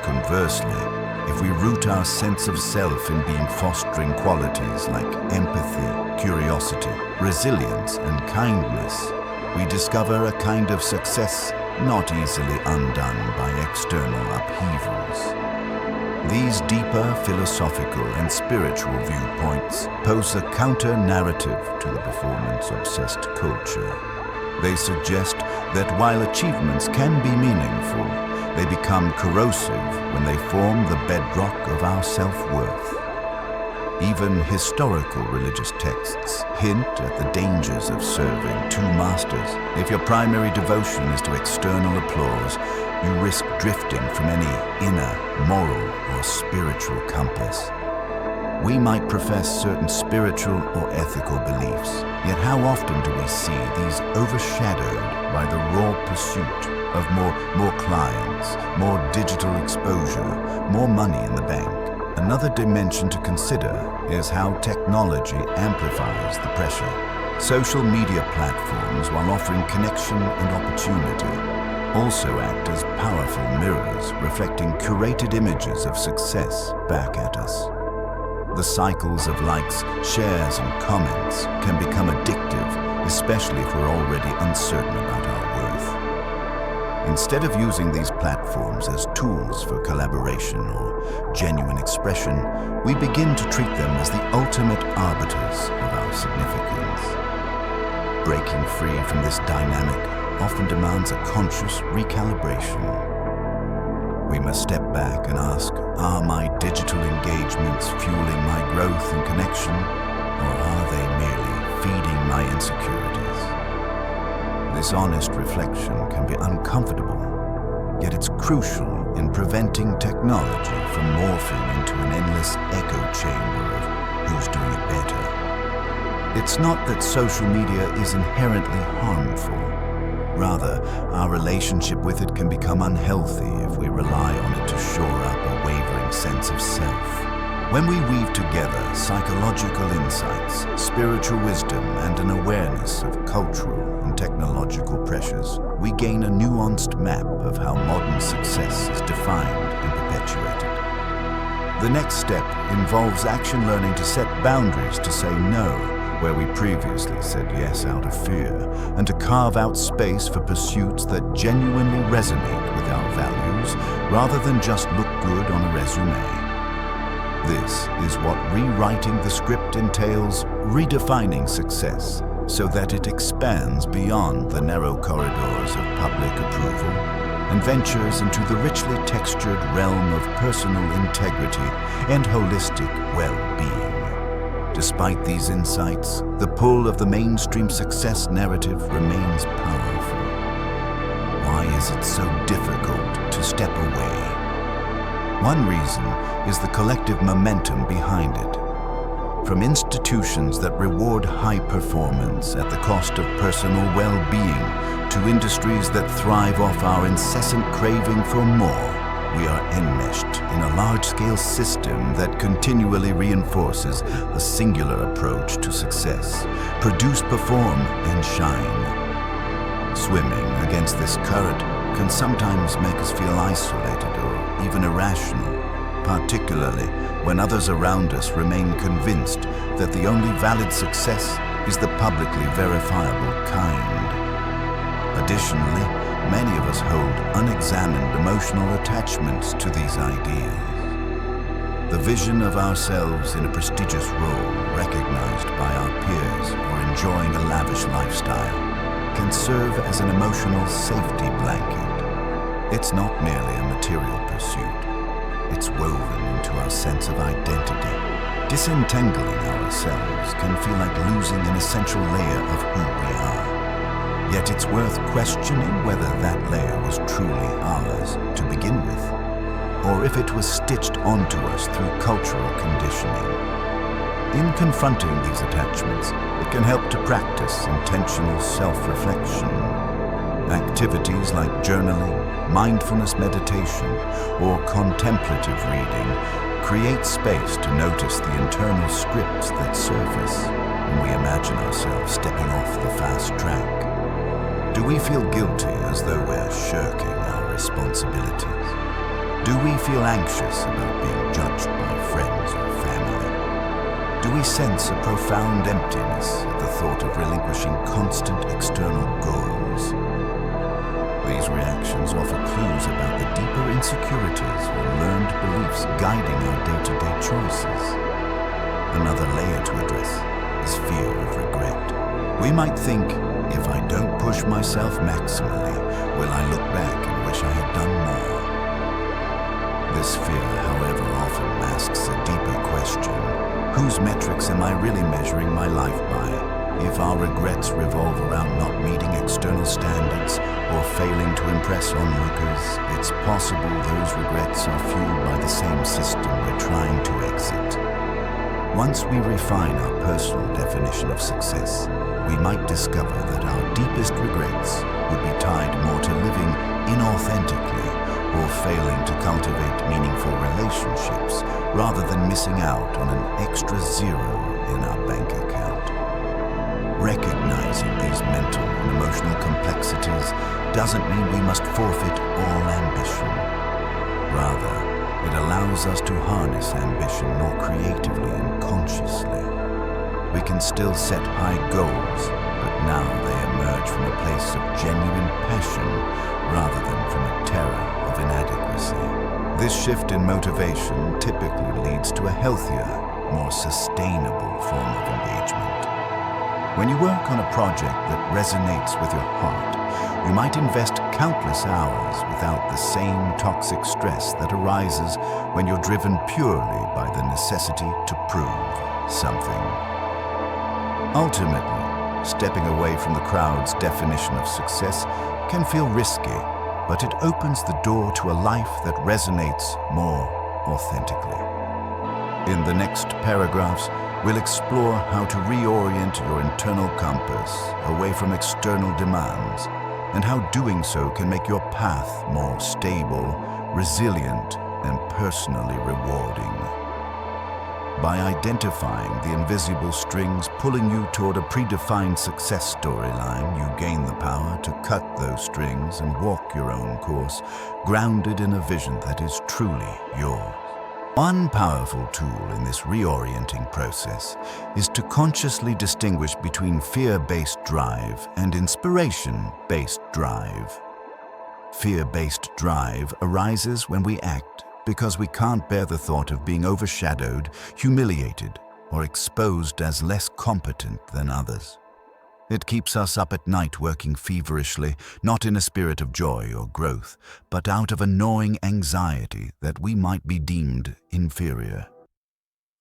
Conversely, if we root our sense of self in being fostering qualities like empathy, curiosity, resilience, and kindness, we discover a kind of success not easily undone by external upheavals. These deeper philosophical and spiritual viewpoints pose a counter-narrative to the performance-obsessed culture. They suggest that while achievements can be meaningful, they become corrosive when they form the bedrock of our self-worth. Even historical religious texts hint at the dangers of serving two masters. If your primary devotion is to external applause, you risk drifting from any inner, moral, or spiritual compass. We might profess certain spiritual or ethical beliefs, yet how often do we see these overshadowed by the raw pursuit of more clients, more digital exposure, more money in the bank? Another dimension to consider is how technology amplifies the pressure. Social media platforms, while offering connection and opportunity, also act as powerful mirrors reflecting curated images of success back at us. The cycles of likes, shares, and comments can become addictive, especially if we're already uncertain about our worth. Instead of using these platforms as tools for collaboration or genuine expression, we begin to treat them as the ultimate arbiters of our significance. Breaking free from this dynamic often demands a conscious recalibration. We must step back and ask, are my digital engagements fueling my growth and connection, or are they merely feeding my insecurities? This honest reflection can be uncomfortable, yet it's crucial in preventing technology from morphing into an endless echo chamber of who's doing it better. It's not that social media is inherently harmful. Rather, our relationship with it can become unhealthy if we rely on it to shore up a wavering sense of self. When we weave together psychological insights, spiritual wisdom, and an awareness of cultural and technological pressures, we gain a nuanced map of how modern success is defined and perpetuated. The next step involves action learning to set boundaries to say no where we previously said yes out of fear, and to carve out space for pursuits that genuinely resonate with our values rather than just look good on a resume. This is what rewriting the script entails, redefining success so that it expands beyond the narrow corridors of public approval and ventures into the richly textured realm of personal integrity and holistic well-being. Despite these insights, the pull of the mainstream success narrative remains powerful. Why is it so difficult to step away? One reason is the collective momentum behind it. From institutions that reward high performance at the cost of personal well-being to industries that thrive off our incessant craving for more, we are enmeshed in a large-scale system that continually reinforces a singular approach to success. Produce, perform, and shine. Swimming against this current can sometimes make us feel isolated or even irrational, particularly when others around us remain convinced that the only valid success is the publicly verifiable kind. Additionally, many of us hold unexamined emotional attachments to these ideals. The vision of ourselves in a prestigious role, recognized by our peers or enjoying a lavish lifestyle, can serve as an emotional safety blanket. It's not merely a material pursuit. It's woven into our sense of identity. Disentangling ourselves can feel like losing an essential layer of who we are. Yet it's worth questioning whether that layer was truly ours to begin with, or if it was stitched onto us through cultural conditioning. In confronting these attachments, it can help to practice intentional self-reflection. Activities like journaling, mindfulness meditation, or contemplative reading create space to notice the internal scripts that surface when we imagine ourselves stepping off the fast track. Do we feel guilty as though we're shirking our responsibilities? Do we feel anxious about being judged by friends or family? Do we sense a profound emptiness at the thought of relinquishing constant external goals? These reactions offer clues about the deeper insecurities or learned beliefs guiding our day-to-day choices. Another layer to address is fear of regret. We might think, if I don't push myself maximally, will I look back and wish I had done more? This fear, however, often masks a deeper question. Whose metrics am I really measuring my life by? If our regrets revolve around not meeting external standards or failing to impress onlookers, it's possible those regrets are fueled by the same system we're trying to exit. Once we refine our personal definition of success, we might discover that our deepest regrets would be tied more to living inauthentically or failing to cultivate meaningful relationships rather than missing out on an extra zero in our bank account. Recognizing these mental and emotional complexities doesn't mean we must forfeit all ambition. Rather, it allows us to harness ambition more creatively and consciously. We can still set high goals, but now they emerge from a place of genuine passion rather than from a terror of inadequacy. This shift in motivation typically leads to a healthier, more sustainable form of engagement. When you work on a project that resonates with your heart, you might invest countless hours without the same toxic stress that arises when you're driven purely by the necessity to prove something. Ultimately, stepping away from the crowd's definition of success can feel risky, but it opens the door to a life that resonates more authentically. In the next paragraphs, we'll explore how to reorient your internal compass away from external demands, and how doing so can make your path more stable, resilient, and personally rewarding. By identifying the invisible strings pulling you toward a predefined success storyline, you gain the power to cut those strings and walk your own course, grounded in a vision that is truly yours. One powerful tool in this reorienting process is to consciously distinguish between fear-based drive and inspiration-based drive. Fear-based drive arises when we act because we can't bear the thought of being overshadowed, humiliated, or exposed as less competent than others. It keeps us up at night working feverishly, not in a spirit of joy or growth, but out of a gnawing anxiety that we might be deemed inferior.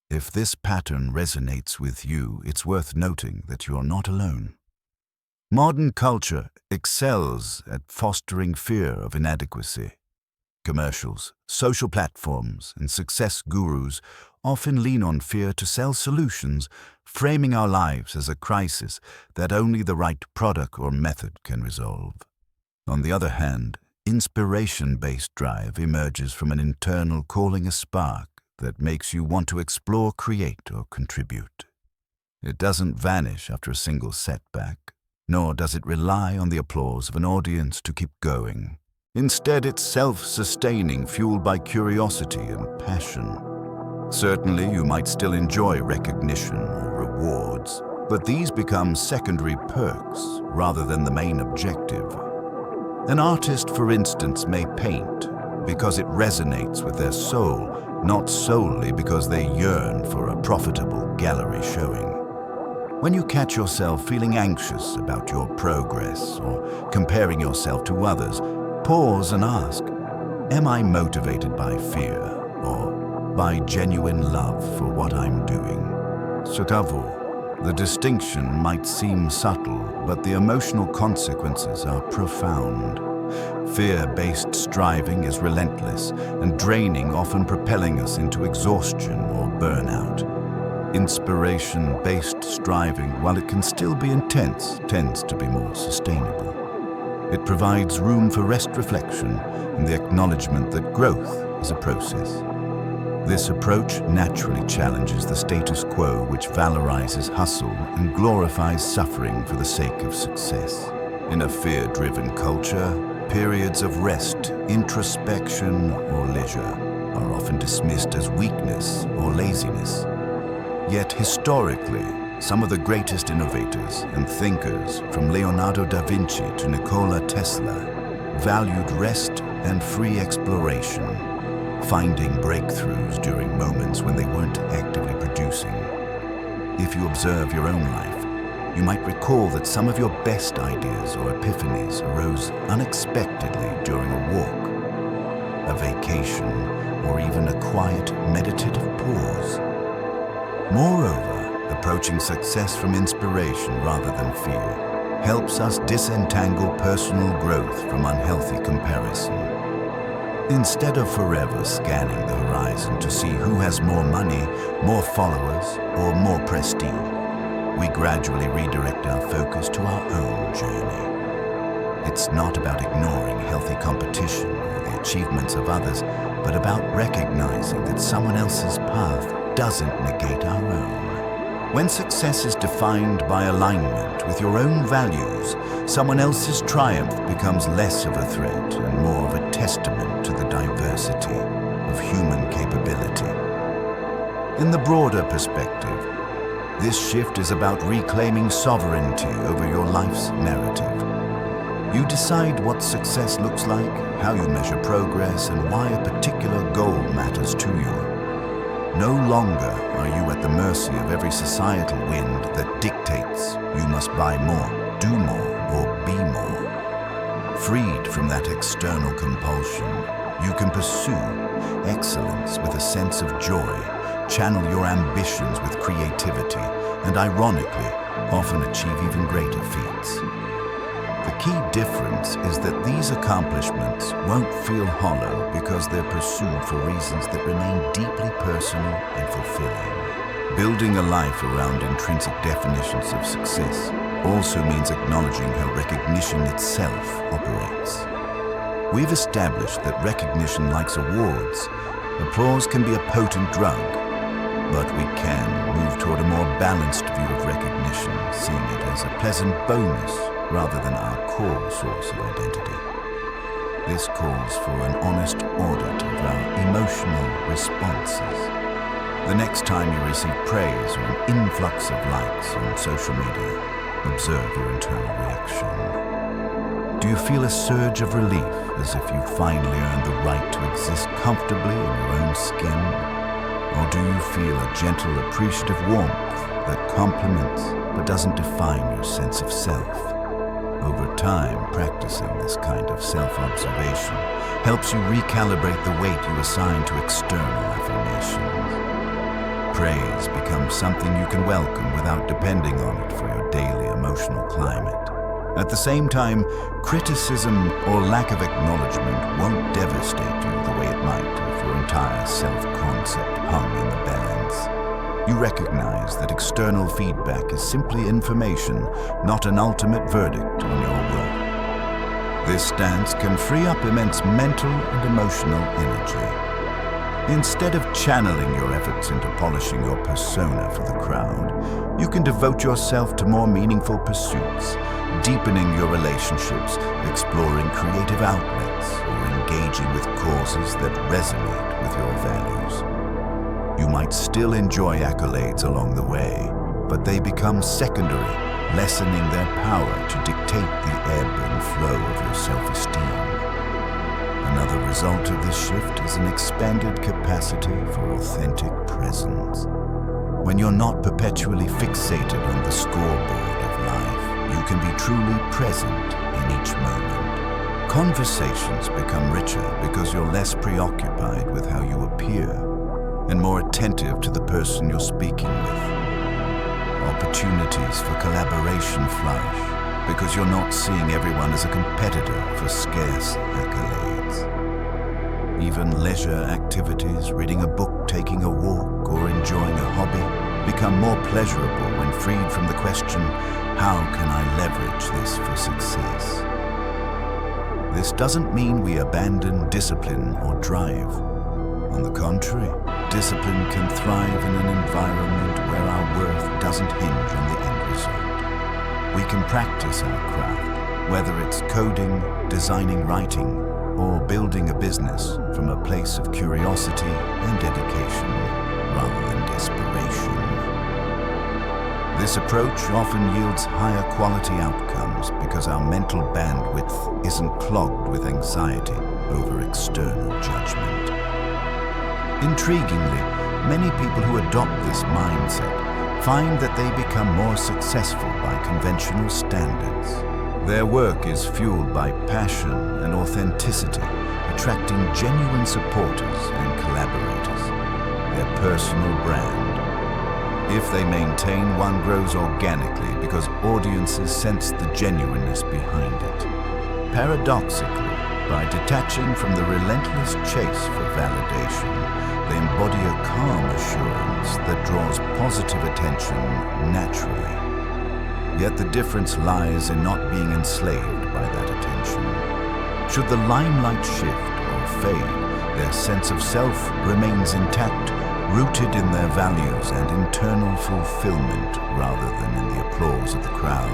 If this pattern resonates with you, it's worth noting that you're not alone. Modern culture excels at fostering fear of inadequacy. Commercials, social platforms, and success gurus often lean on fear to sell solutions, framing our lives as a crisis that only the right product or method can resolve. On the other hand, inspiration-based drive emerges from an internal calling, a spark that makes you want to explore, create, or contribute. It doesn't vanish after a single setback, nor does it rely on the applause of an audience to keep going. Instead, it's self-sustaining, fueled by curiosity and passion. Certainly, you might still enjoy recognition or rewards, but these become secondary perks rather than the main objective. An artist, for instance, may paint because it resonates with their soul, not solely because they yearn for a profitable gallery showing. When you catch yourself feeling anxious about your progress or comparing yourself to others, pause and ask, am I motivated by fear or by genuine love for what I'm doing? Sotavo, the distinction might seem subtle, but the emotional consequences are profound. Fear-based striving is relentless and draining, often propelling us into exhaustion or burnout. Inspiration-based striving, while it can still be intense, tends to be more sustainable. It provides room for rest, reflection, and the acknowledgement that growth is a process. This approach naturally challenges the status quo, which valorizes hustle and glorifies suffering for the sake of success. In a fear-driven culture, Periods of rest, introspection, or leisure are often dismissed as weakness or laziness. Yet historically, some of the greatest innovators and thinkers, from Leonardo da Vinci to Nikola Tesla, valued rest and free exploration, finding breakthroughs during moments when they weren't actively producing. If you observe your own life, you might recall that some of your best ideas or epiphanies arose unexpectedly during a walk, a vacation, or even a quiet, meditative pause. Moreover, approaching success from inspiration rather than fear helps us disentangle personal growth from unhealthy comparison. Instead of forever scanning the horizon to see who has more money, more followers, or more prestige, we gradually redirect our focus to our own journey. It's not about ignoring healthy competition or the achievements of others, but about recognizing that someone else's path doesn't negate our own. When success is defined by alignment with your own values, someone else's triumph becomes less of a threat and more of a testament to the diversity of human capability. In the broader perspective, this shift is about reclaiming sovereignty over your life's narrative. You decide what success looks like, how you measure progress, and why a particular goal matters to you. No longer are you at the mercy of every societal wind that dictates you must buy more, do more, or be more. Freed from that external compulsion, you can pursue excellence with a sense of joy, channel your ambitions with creativity, and ironically, often achieve even greater feats. The key difference is that these accomplishments won't feel hollow because they're pursued for reasons that remain deeply personal and fulfilling. Building a life around intrinsic definitions of success also means acknowledging how recognition itself operates. We've established that recognition likes awards. Applause can be a potent drug, but we can move toward a more balanced view of recognition, seeing it as a pleasant bonus rather than our core source of identity. This calls for an honest audit of our emotional responses. The next time you receive praise or an influx of likes on social media, observe your internal reaction. Do you feel a surge of relief, as if you finally earned the right to exist comfortably in your own skin? Or do you feel a gentle, appreciative warmth that compliments but doesn't define your sense of self? Over time, practicing this kind of self-observation helps you recalibrate the weight you assign to external affirmations. Praise becomes something you can welcome without depending on it for your daily emotional climate. At the same time, criticism or lack of acknowledgement won't devastate you the way it might if your entire self-concept hung in the balance. You recognize that external feedback is simply information, not an ultimate verdict on your worth. This stance can free up immense mental and emotional energy. Instead of channeling your efforts into polishing your persona for the crowd, you can devote yourself to more meaningful pursuits, deepening your relationships, exploring creative outlets, or engaging with causes that resonate with your values. You might still enjoy accolades along the way, but they become secondary, lessening their power to dictate the ebb and flow of your self-esteem. Another result of this shift is an expanded capacity for authentic presence. When you're not perpetually fixated on the scoreboard of life, you can be truly present in each moment. Conversations become richer because you're less preoccupied with how you appear and more attentive to the person you're speaking with. Opportunities for collaboration flourish because you're not seeing everyone as a competitor for scarce accolades. Even leisure activities, reading a book, taking a walk, or enjoying a hobby become more pleasurable when freed from the question, how can I leverage this for success? This doesn't mean we abandon discipline or drive. On the contrary, discipline can thrive in an environment where our worth doesn't hinge on the end result. We can practice our craft, Whether it's coding, designing writing, or building a business from a place of curiosity and dedication rather than desperation. This approach often yields higher quality outcomes because our mental bandwidth isn't clogged with anxiety over external judgment. Intriguingly, many people who adopt this mindset find that they become more successful by conventional standards. Their work is fueled by passion and authenticity, attracting genuine supporters and collaborators. Their personal brand. If they maintain, one grows organically because audiences sense the genuineness behind it. Paradoxically, by detaching from the relentless chase for validation, they embody a calm assurance that draws positive attention naturally. Yet the difference lies in not being enslaved by that attention. Should the limelight shift or fade, their sense of self remains intact, rooted in their values and internal fulfillment rather than in the applause of the crowd.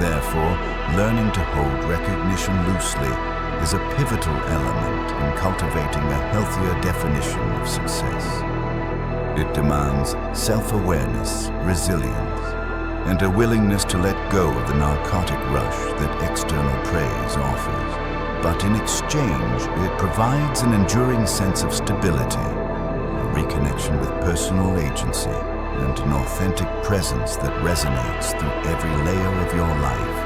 Therefore, learning to hold recognition loosely is a pivotal element in cultivating a healthier definition of success. It demands self-awareness, resilience, and a willingness to let go of the narcotic rush that external praise offers. But in exchange, it provides an enduring sense of stability, a reconnection with personal agency, and an authentic presence that resonates through every layer of your life.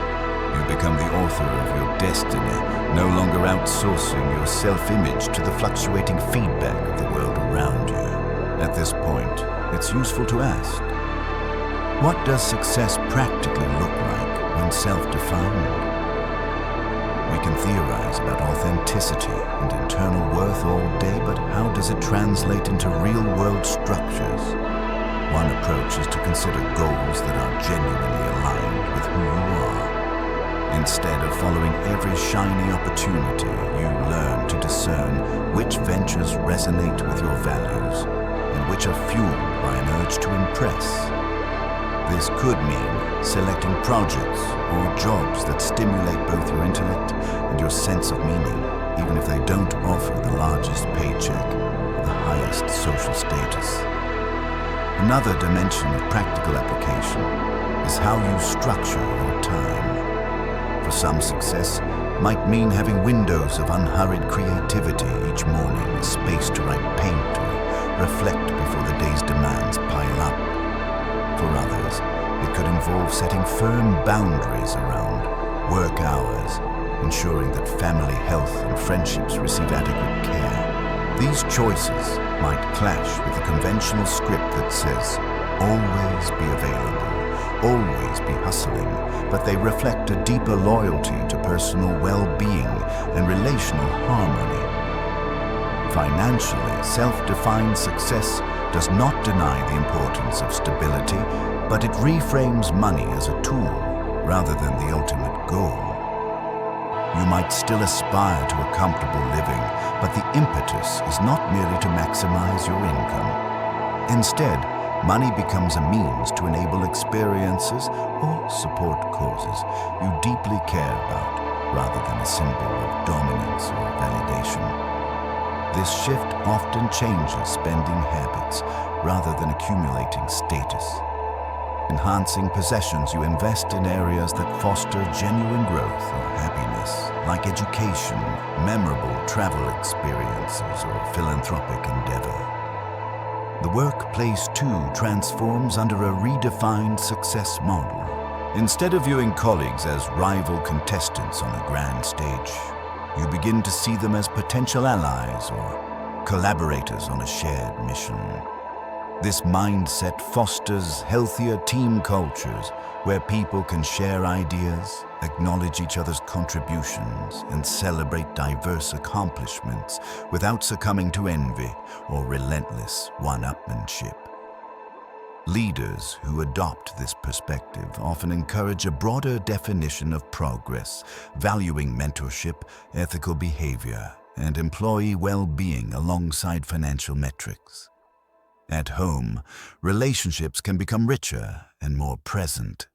You become the author of your destiny, no longer outsourcing your self-image to the fluctuating feedback of the world around you. At this point, it's useful to ask, what does success practically look like when self-defined? We can theorize about authenticity and internal worth all day, but how does it translate into real-world structures? One approach is to consider goals that are genuinely aligned with who you are. Instead of following every shiny opportunity, you learn to discern which ventures resonate with your values and which are fueled by an urge to impress. This could mean selecting projects or jobs that stimulate both your intellect and your sense of meaning, even if they don't offer the largest paycheck or the highest social status. Another dimension of practical application is how you structure your time. For some, success might mean having windows of unhurried creativity each morning, a space to write, paint, or reflect before the day's demands pile up. For others, it could involve setting firm boundaries around work hours, ensuring that family health and friendships receive adequate care. These choices might clash with the conventional script that says, always be available, always be hustling, but they reflect a deeper loyalty to personal well-being and relational harmony. Financially, self-defined success does not deny the importance of stability, but it reframes money as a tool rather than the ultimate goal. You might still aspire to a comfortable living, but the impetus is not merely to maximize your income. Instead, money becomes a means to enable experiences or support causes you deeply care about, rather than a symbol of dominance or validation. This shift often changes spending habits rather than accumulating status. Enhancing possessions, you invest in areas that foster genuine growth or happiness, like education, memorable travel experiences, or philanthropic endeavor. The workplace, too, transforms under a redefined success model. Instead of viewing colleagues as rival contestants on a grand stage, you begin to see them as potential allies or collaborators on a shared mission. This mindset fosters healthier team cultures where people can share ideas, acknowledge each other's contributions, and celebrate diverse accomplishments without succumbing to envy or relentless one-upmanship. Leaders who adopt this perspective often encourage a broader definition of progress, valuing mentorship, ethical behavior, and employee well-being alongside financial metrics. At home, relationships can become richer and more present.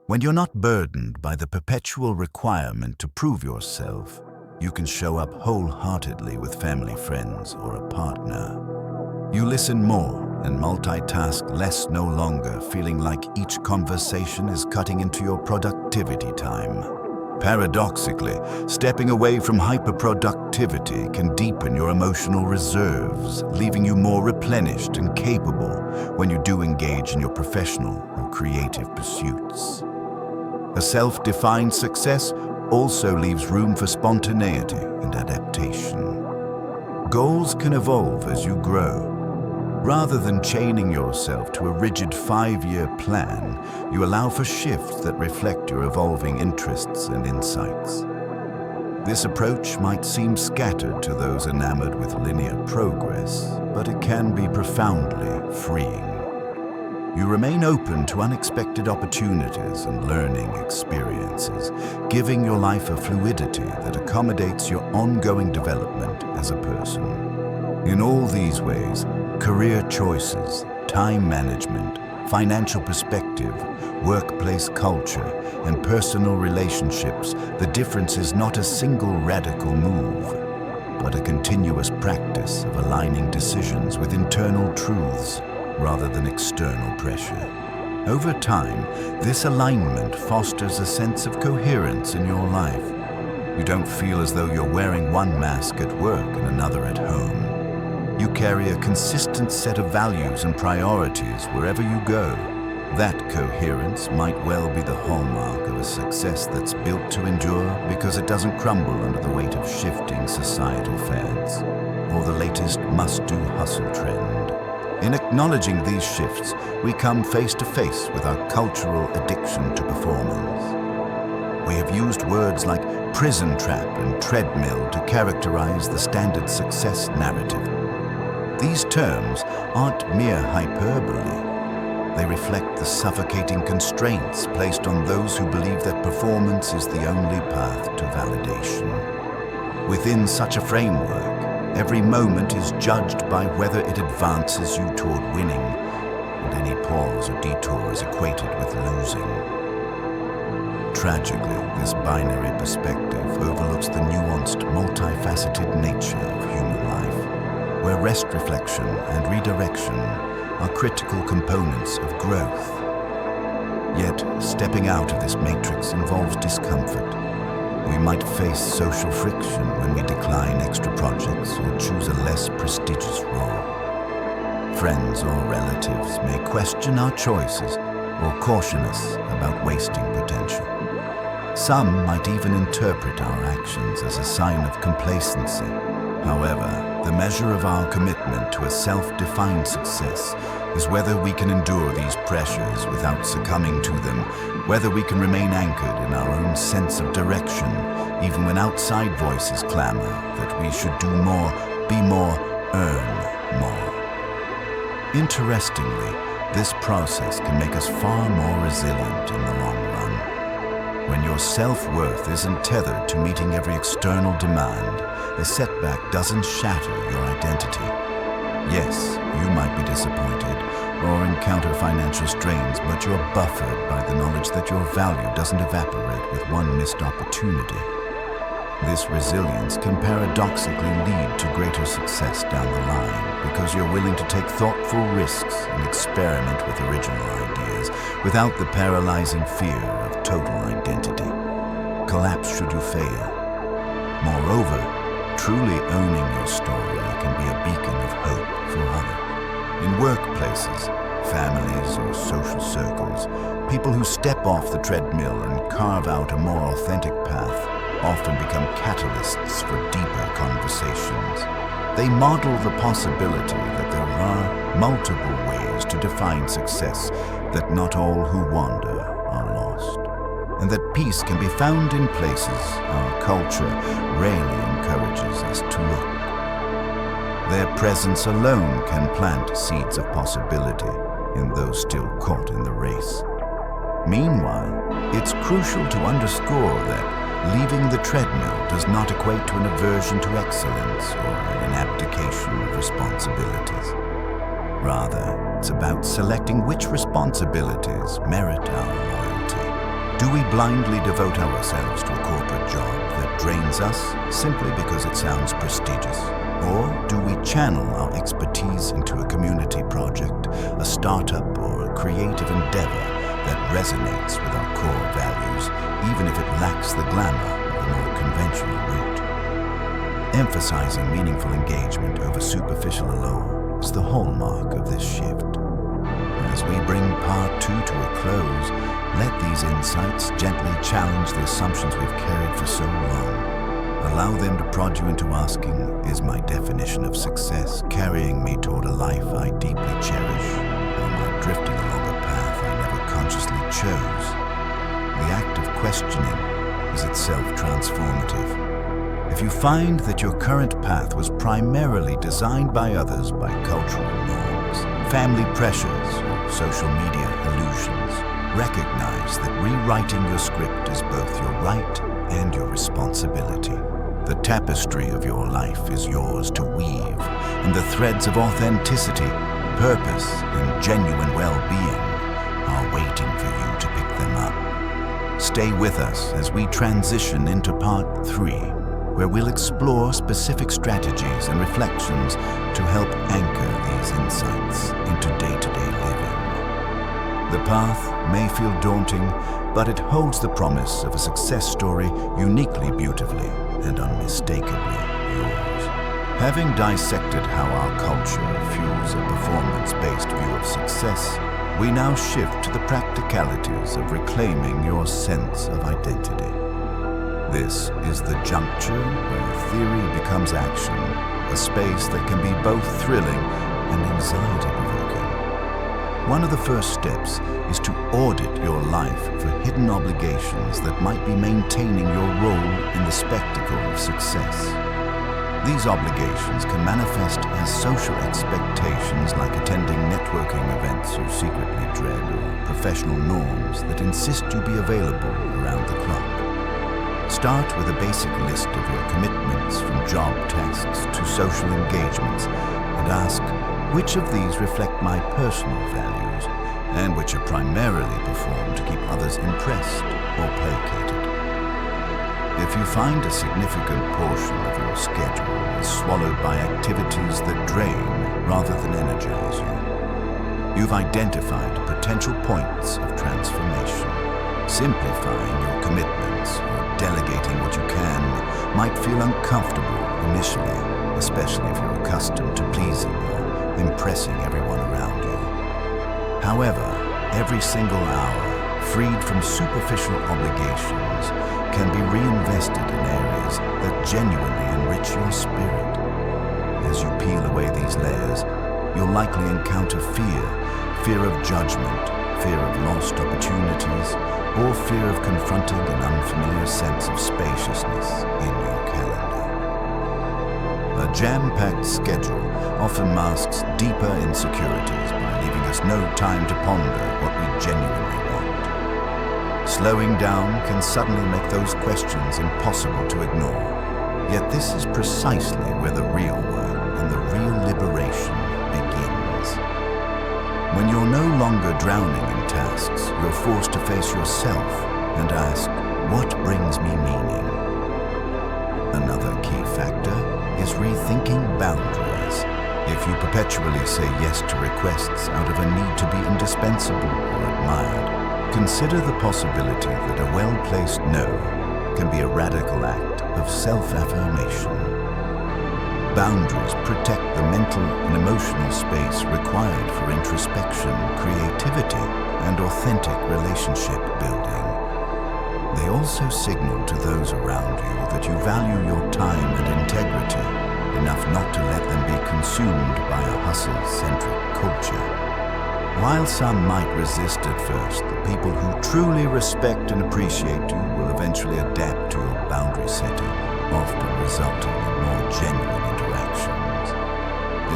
When you're not burdened by the perpetual requirement to prove yourself, you can show up wholeheartedly with family, friends, or a partner. You listen more and multitask less, no longer feeling like each conversation is cutting into your productivity time. Paradoxically, stepping away from hyperproductivity can deepen your emotional reserves, leaving you more replenished and capable when you do engage in your professional or creative pursuits. A self-defined success also leaves room for spontaneity and adaptation. Goals can evolve as you grow. Rather than chaining yourself to a rigid 5-year plan, you allow for shifts that reflect your evolving interests and insights. This approach might seem scattered to those enamored with linear progress, but it can be profoundly freeing. You remain open to unexpected opportunities and learning experiences, giving your life a fluidity that accommodates your ongoing development as a person. In all these ways, career choices, time management, financial perspective, workplace culture, and personal relationships, the difference is not a single radical move, but a continuous practice of aligning decisions with internal truths rather than external pressure. Over time, this alignment fosters a sense of coherence in your life. You don't feel as though you're wearing one mask at work and another at home. You carry a consistent set of values and priorities wherever you go. That coherence might well be the hallmark of a success that's built to endure because it doesn't crumble under the weight of shifting societal fads or the latest must-do hustle trend. In acknowledging these shifts, we come face to face with our cultural addiction to performance. We have used words like prison trap and treadmill to characterize the standard success narrative. These terms aren't mere hyperbole. They reflect the suffocating constraints placed on those who believe that performance is the only path to validation. Within such a framework, every moment is judged by whether it advances you toward winning, and any pause or detour is equated with losing. Tragically, this binary perspective overlooks the nuanced, multifaceted nature of human life, where rest, reflection, and redirection are critical components of growth. Yet, stepping out of this matrix involves discomfort. We might face social friction when we decline extra projects or choose a less prestigious role. Friends or relatives may question our choices or caution us about wasting potential. Some might even interpret our actions as a sign of complacency. However, the measure of our commitment to a self-defined success is whether we can endure these pressures without succumbing to them, whether we can remain anchored in our own sense of direction, even when outside voices clamor that we should do more, be more, earn more. Interestingly, this process can make us far more resilient in the long run. When your self-worth isn't tethered to meeting every external demand, a setback doesn't shatter your identity. Yes, you might be disappointed or encounter financial strains, but you're buffered by the knowledge that your value doesn't evaporate with one missed opportunity. This resilience can paradoxically lead to greater success down the line because you're willing to take thoughtful risks and experiment with original ideas without the paralyzing fear of total identity. Collapse should you fail. Moreover, truly owning your story can be a beacon of hope for others. In workplaces, families, or social circles, people who step off the treadmill and carve out a more authentic path often become catalysts for deeper conversations. They model the possibility that there are multiple ways to define success, that not all who wander are lost, and that peace can be found in places our culture rarely encourages us to look. Their presence alone can plant seeds of possibility in those still caught in the race. Meanwhile, it's crucial to underscore that leaving the treadmill does not equate to an aversion to excellence or an abdication of responsibilities. Rather, it's about selecting which responsibilities merit our loyalty. Do we blindly devote ourselves to a corporate job that drains us simply because it sounds prestigious? Or do we channel our expertise into a community project, a startup, or a creative endeavor that resonates with our core values, even if it lacks the glamour of the more conventional route? Emphasizing meaningful engagement over superficial allure is the hallmark of this shift. As we bring part 2 to a close, let these insights gently challenge the assumptions we've carried for so long. Allow them to prod you into asking, is my definition of success carrying me toward a life I deeply cherish, or am I drifting along a path I never consciously chose? The act of questioning is itself transformative. If you find that your current path was primarily designed by others, by cultural norms, family pressures, or social media illusions, recognize that rewriting your script is both your right and your responsibility. The tapestry of your life is yours to weave, and the threads of authenticity, purpose, and genuine well-being are waiting for you to pick them up. Stay with us as we transition into part 3, where we'll explore specific strategies and reflections to help anchor these insights into day-to-day living. The path may feel daunting, but it holds the promise of a success story uniquely beautifully and unmistakably yours. Having dissected how our culture fuels a performance-based view of success, we now shift to the practicalities of reclaiming your sense of identity. This is the juncture where theory becomes action, a space that can be both thrilling and anxiety-provoking. One of the first steps is to audit your life for hidden obligations that might be maintaining your role in the spectacle of success. These obligations can manifest as social expectations like attending networking events you secretly dread, or professional norms that insist you be available around the clock. Start with a basic list of your commitments, from job tasks to social engagements, and ask, which of these reflect my personal values, and which are primarily performed to keep others impressed or placated? If you find a significant portion of your schedule is swallowed by activities that drain rather than energize you, you've identified potential points of transformation. Simplifying your commitments or delegating what you can might feel uncomfortable initially, especially if you're accustomed to pleasing or impressing everyone around you. However, every single hour, freed from superficial obligations, can be reinvested in areas that genuinely enrich your spirit. As you peel away these layers, you'll likely encounter fear of judgment, fear of lost opportunities, or fear of confronting an unfamiliar sense of spaciousness in your calendar. A jam-packed schedule often masks deeper insecurities by leaving us no time to ponder what we genuinely want. Slowing down can suddenly make those questions impossible to ignore. Yet this is precisely where the real work and the real liberation begins. When you're no longer drowning in tasks, you're forced to face yourself and ask, what brings me meaning? Another key factor is rethinking boundaries. If you perpetually say yes to requests out of a need to be indispensable or admired, consider the possibility that a well-placed no can be a radical act of self-affirmation. Boundaries protect the mental and emotional space required for introspection, creativity, and authentic relationship building. They also signal to those around you that you value your time and integrity enough not to let them be consumed by a hustle-centric culture. While some might resist at first, the people who truly respect and appreciate you will eventually adapt to your boundary setting, often resulting in more genuine interactions.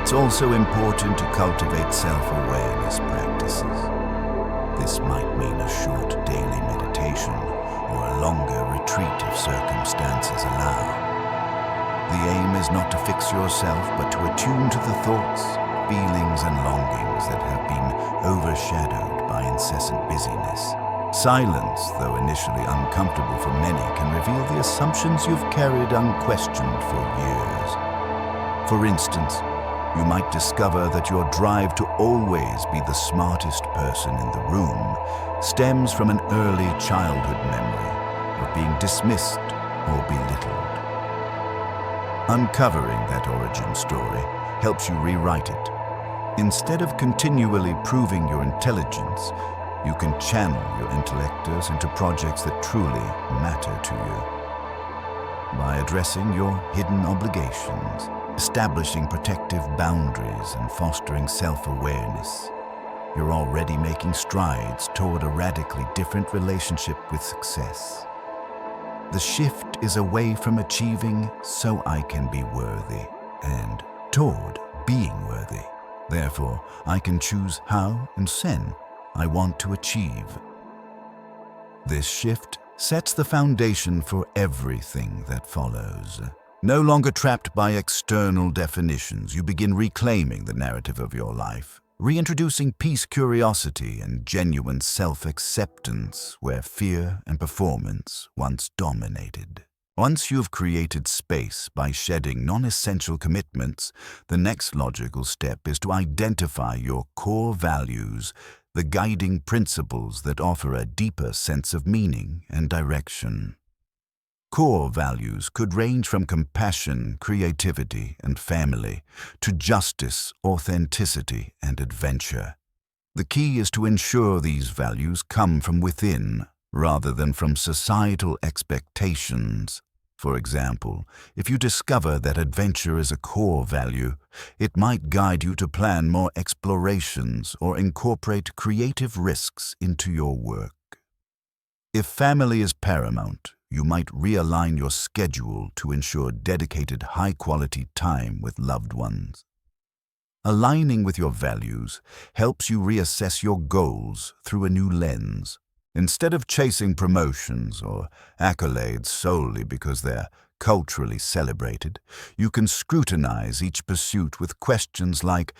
It's also important to cultivate self-awareness practices. This might mean a short daily meditation or a longer retreat if circumstances allow. The aim is not to fix yourself, but to attune to the thoughts, feelings, and longings that have been overshadowed by incessant busyness. Silence, though initially uncomfortable for many, can reveal the assumptions you've carried unquestioned for years. For instance, you might discover that your drive to always be the smartest person in the room stems from an early childhood memory of being dismissed or belittled. Uncovering that origin story helps you rewrite it. Instead of continually proving your intelligence, you can channel your intellectors into projects that truly matter to you. By addressing your hidden obligations, establishing protective boundaries, and fostering self-awareness, you're already making strides toward a radically different relationship with success. The shift is away from achieving so I can be worthy and toward being worthy. Therefore, I can choose how and when I want to achieve. This shift sets the foundation for everything that follows. No longer trapped by external definitions, you begin reclaiming the narrative of your life, reintroducing peace, curiosity, and genuine self-acceptance where fear and performance once dominated. Once you've created space by shedding non-essential commitments, the next logical step is to identify your core values, the guiding principles that offer a deeper sense of meaning and direction. Core values could range from compassion, creativity, and family to justice, authenticity, and adventure. The key is to ensure these values come from within rather than from societal expectations. For example, if you discover that adventure is a core value, it might guide you to plan more explorations or incorporate creative risks into your work. If family is paramount, you might realign your schedule to ensure dedicated high-quality time with loved ones. Aligning with your values helps you reassess your goals through a new lens. Instead of chasing promotions or accolades solely because they're culturally celebrated, you can scrutinize each pursuit with questions like,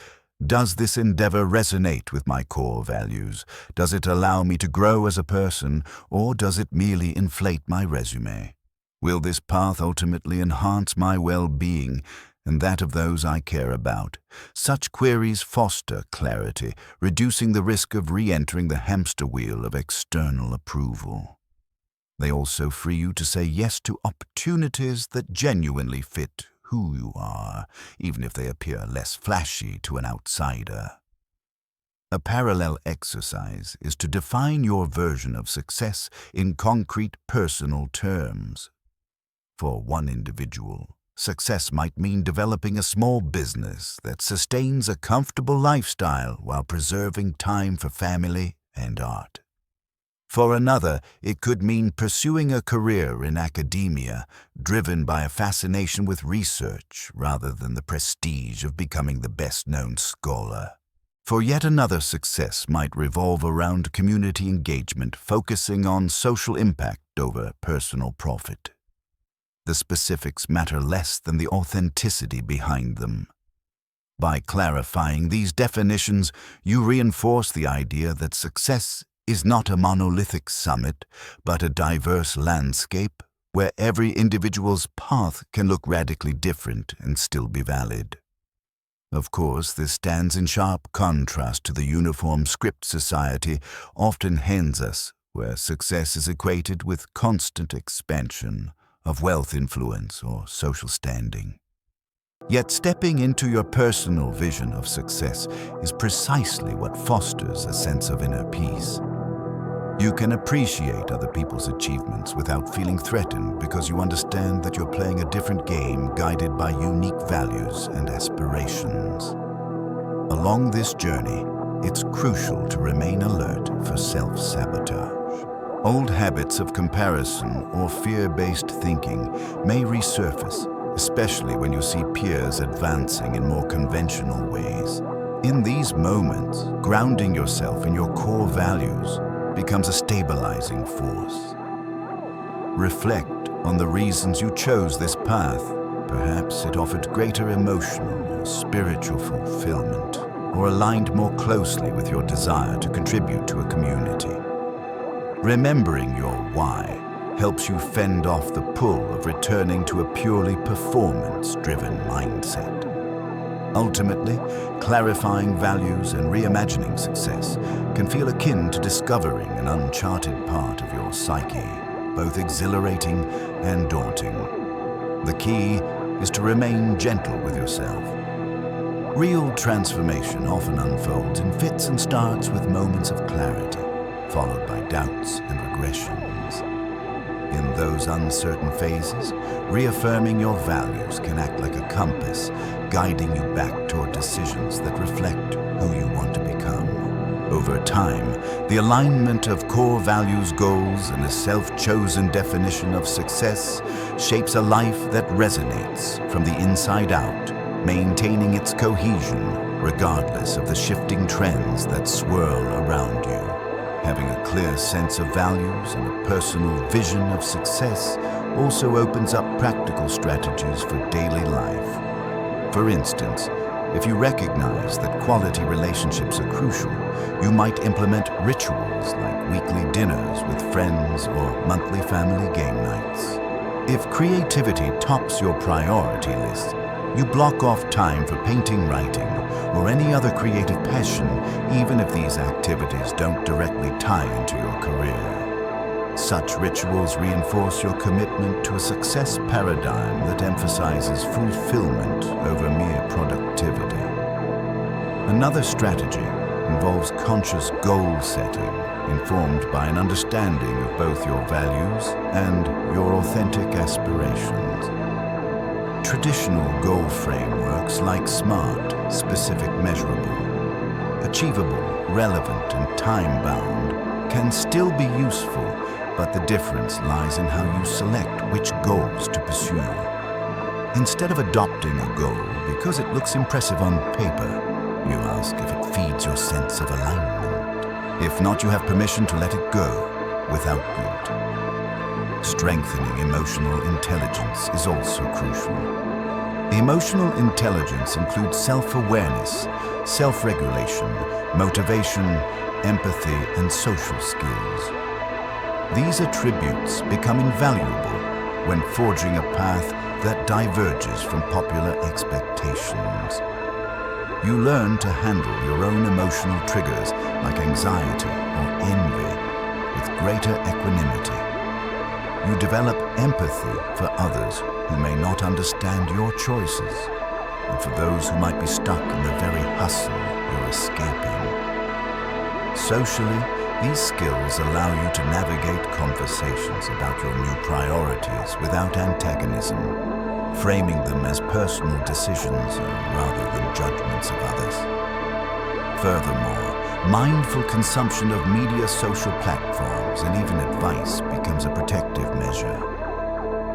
does this endeavor resonate with my core values? Does it allow me to grow as a person, or does it merely inflate my resume? Will this path ultimately enhance my well-being and that of those I care about? Such queries foster clarity, reducing the risk of re-entering the hamster wheel of external approval. They also free you to say yes to opportunities that genuinely fit who you are, even if they appear less flashy to an outsider. A parallel exercise is to define your version of success in concrete personal terms. For one individual, success might mean developing a small business that sustains a comfortable lifestyle while preserving time for family and art. For another, it could mean pursuing a career in academia, driven by a fascination with research rather than the prestige of becoming the best-known scholar. For yet another, success might revolve around community engagement, focusing on social impact over personal profit. The specifics matter less than the authenticity behind them. By clarifying these definitions, you reinforce the idea that success is not a monolithic summit, but a diverse landscape where every individual's path can look radically different and still be valid. Of course, this stands in sharp contrast to the uniform script society often hands us, where success is equated with constant expansion of wealth, influence, or social standing. Yet stepping into your personal vision of success is precisely what fosters a sense of inner peace. You can appreciate other people's achievements without feeling threatened because you understand that you're playing a different game guided by unique values and aspirations. Along this journey, it's crucial to remain alert for self-sabotage. Old habits of comparison or fear-based thinking may resurface, especially when you see peers advancing in more conventional ways. In these moments, grounding yourself in your core values becomes a stabilizing force. Reflect on the reasons you chose this path. Perhaps it offered greater emotional or spiritual fulfillment, or aligned more closely with your desire to contribute to a community. Remembering your why helps you fend off the pull of returning to a purely performance-driven mindset. Ultimately, clarifying values and reimagining success can feel akin to discovering an uncharted part of your psyche, both exhilarating and daunting. The key is to remain gentle with yourself. Real transformation often unfolds in fits and starts with moments of clarity, followed by doubts and regressions. In those uncertain phases, reaffirming your values can act like a compass, guiding you back toward decisions that reflect who you want to become. Over time, the alignment of core values, goals, and a self-chosen definition of success shapes a life that resonates from the inside out, maintaining its cohesion regardless of the shifting trends that swirl around you. Having a clear sense of values and a personal vision of success also opens up practical strategies for daily life. For instance, if you recognize that quality relationships are crucial, you might implement rituals like weekly dinners with friends or monthly family game nights. If creativity tops your priority list, you block off time for painting, writing, or any other creative passion, even if these activities don't directly tie into your career. Such rituals reinforce your commitment to a success paradigm that emphasizes fulfillment over mere productivity. Another strategy involves conscious goal setting, informed by an understanding of both your values and your authentic aspirations. Traditional goal frameworks like SMART, specific, measurable, achievable, relevant, and time-bound, can still be useful, but the difference lies in how you select which goals to pursue. Instead of adopting a goal because it looks impressive on paper, you ask if it feeds your sense of alignment. If not, you have permission to let it go without guilt. Strengthening emotional intelligence is also crucial. Emotional intelligence includes self-awareness, self-regulation, motivation, empathy, and social skills. These attributes become invaluable when forging a path that diverges from popular expectations. You learn to handle your own emotional triggers like anxiety or envy with greater equanimity. You develop empathy for others who may not understand your choices, and for those who might be stuck in the very hustle you're escaping. Socially, these skills allow you to navigate conversations about your new priorities without antagonism, framing them as personal decisions rather than judgments of others. Furthermore, mindful consumption of media, social platforms, and even advice becomes a protective measure.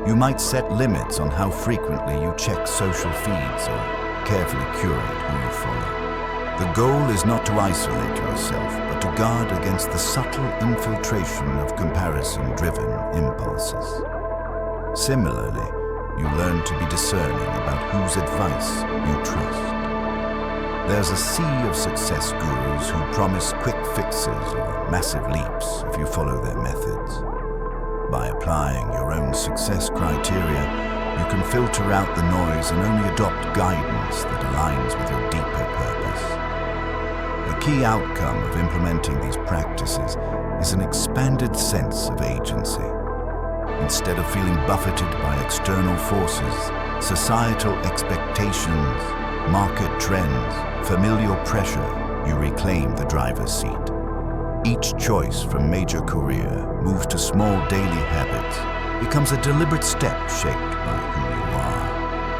You might set limits on how frequently you check social feeds or carefully curate who you follow. The goal is not to isolate yourself, but to guard against the subtle infiltration of comparison-driven impulses. Similarly, you learn to be discerning about whose advice you trust. There's a sea of success gurus who promise quick fixes or massive leaps if you follow their methods. By applying your own success criteria, you can filter out the noise and only adopt guidance that aligns with your deeper purpose. A key outcome of implementing these practices is an expanded sense of agency. Instead of feeling buffeted by external forces, societal expectations, market trends, familial pressure, you reclaim the driver's seat. Each choice from major career moves to small daily habits, becomes a deliberate step shaped by who you are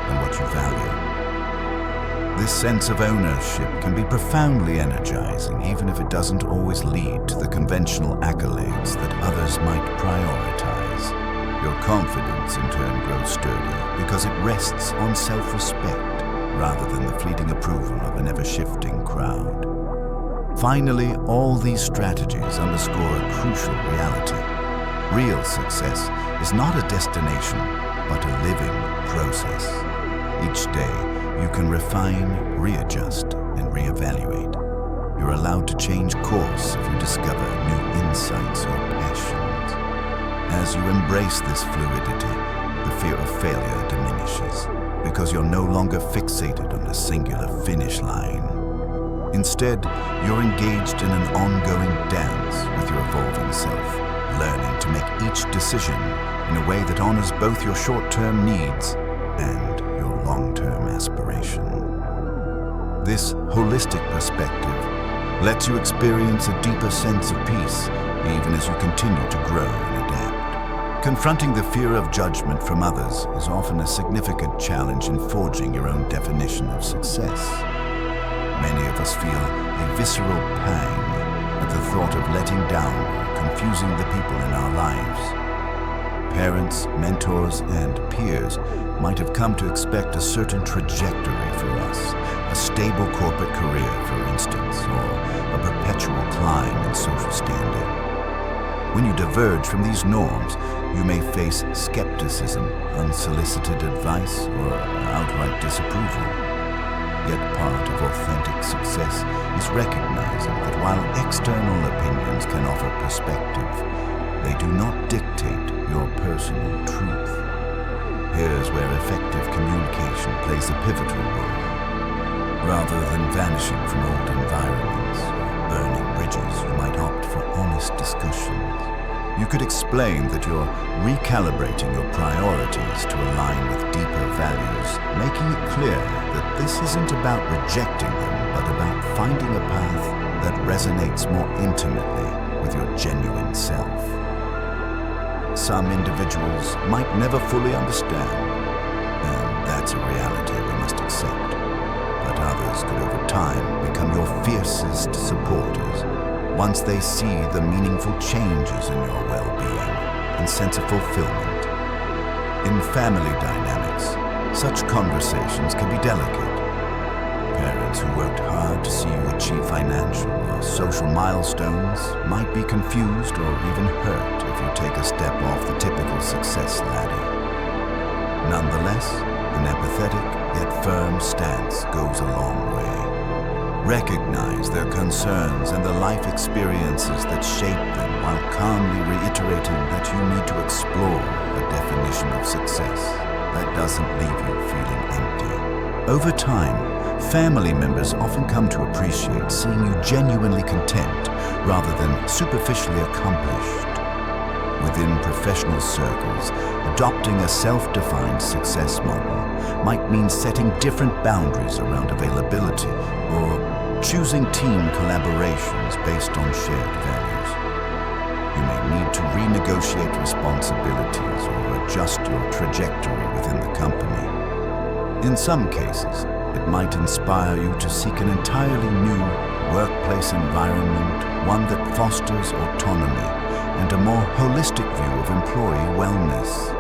and what you value. This sense of ownership can be profoundly energizing, even if it doesn't always lead to the conventional accolades that others might prioritize. Your confidence in turn grows sturdy because it rests on self-respect rather than the fleeting approval of an ever-shifting crowd. Finally, all these strategies underscore a crucial reality. Real success is not a destination, but a living process. Each day, you can refine, readjust, and reevaluate. You're allowed to change course if you discover new insights or passions. as you embrace this fluidity, the fear of failure diminishes, because you're no longer fixated on a singular finish line. Instead, you're engaged in an ongoing dance with your evolving self, learning to make each decision in a way that honors both your short-term needs and your long-term aspiration. This holistic perspective lets you experience a deeper sense of peace even as you continue to grow and adapt. Confronting the fear of judgment from others is often a significant challenge in forging your own definition of success. Many of us feel a visceral pang at the thought of letting down or confusing the people in our lives. Parents, mentors, and peers might have come to expect a certain trajectory for us, a stable corporate career, for instance, or a perpetual climb in social standing. When you diverge from these norms, you may face skepticism, unsolicited advice, or outright disapproval. Yet part of authentic success is recognizing that while external opinions can offer perspective, they do not dictate your personal truth. Here's where effective communication plays a pivotal role. Rather than vanishing from old environments or burning bridges, you might opt for honest discussions. You could explain that you're recalibrating your priorities to align with deeper values, making it clear that this isn't about rejecting them, but about finding a path that resonates more intimately with your genuine self. Some individuals might never fully understand, and that's a reality we must accept. But others could over time become your fiercest supporters once they see the meaningful changes in your well-being and sense of fulfillment. In family dynamics, such conversations can be delicate. Parents who worked hard to see you achieve financial or social milestones might be confused or even hurt if you take a step off the typical success ladder. Nonetheless, an empathetic yet firm stance goes a long way. Recognize their concerns and the life experiences that shape them while calmly reiterating that you need to explore a definition of success that doesn't leave you feeling empty. Over time, family members often come to appreciate seeing you genuinely content rather than superficially accomplished. Within professional circles, adopting a self-defined success model might mean setting different boundaries around availability or choosing team collaborations based on shared values. You may need to renegotiate responsibilities or adjust your trajectory within the company. In some cases, it might inspire you to seek an entirely new workplace environment, one that fosters autonomy and a more holistic view of employee wellness.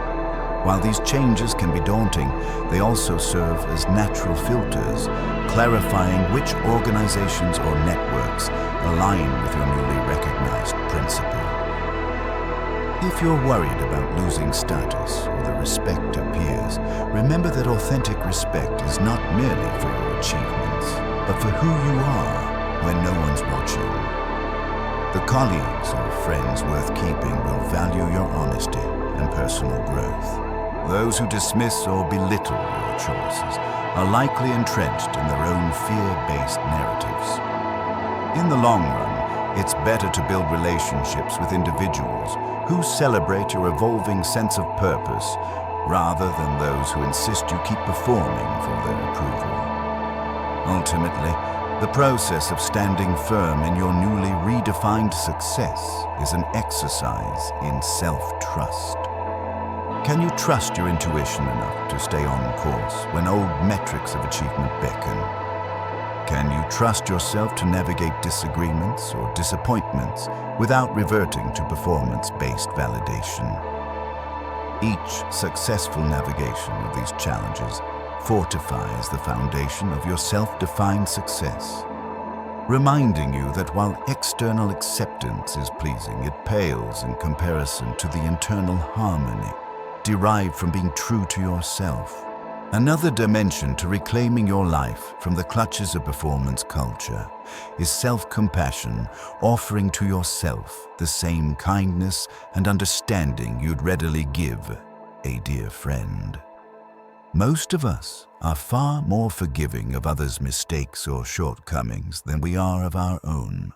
While these changes can be daunting, they also serve as natural filters, clarifying which organizations or networks align with your newly recognized principle. If you're worried about losing status or the respect of peers, remember that authentic respect is not merely for your achievements, but for who you are when no one's watching. The colleagues or friends worth keeping will value your honesty and personal growth. Those who dismiss or belittle your choices are likely entrenched in their own fear-based narratives. In the long run, it's better to build relationships with individuals who celebrate your evolving sense of purpose rather than those who insist you keep performing for their approval. Ultimately, the process of standing firm in your newly redefined success is an exercise in self-trust. Can you trust your intuition enough to stay on course when old metrics of achievement beckon? Can you trust yourself to navigate disagreements or disappointments without reverting to performance-based validation? Each successful navigation of these challenges fortifies the foundation of your self-defined success, reminding you that while external acceptance is pleasing, it pales in comparison to the internal harmony derived from being true to yourself. Another dimension to reclaiming your life from the clutches of performance culture is self-compassion, offering to yourself the same kindness and understanding you'd readily give a dear friend. Most of us are far more forgiving of others' mistakes or shortcomings than we are of our own.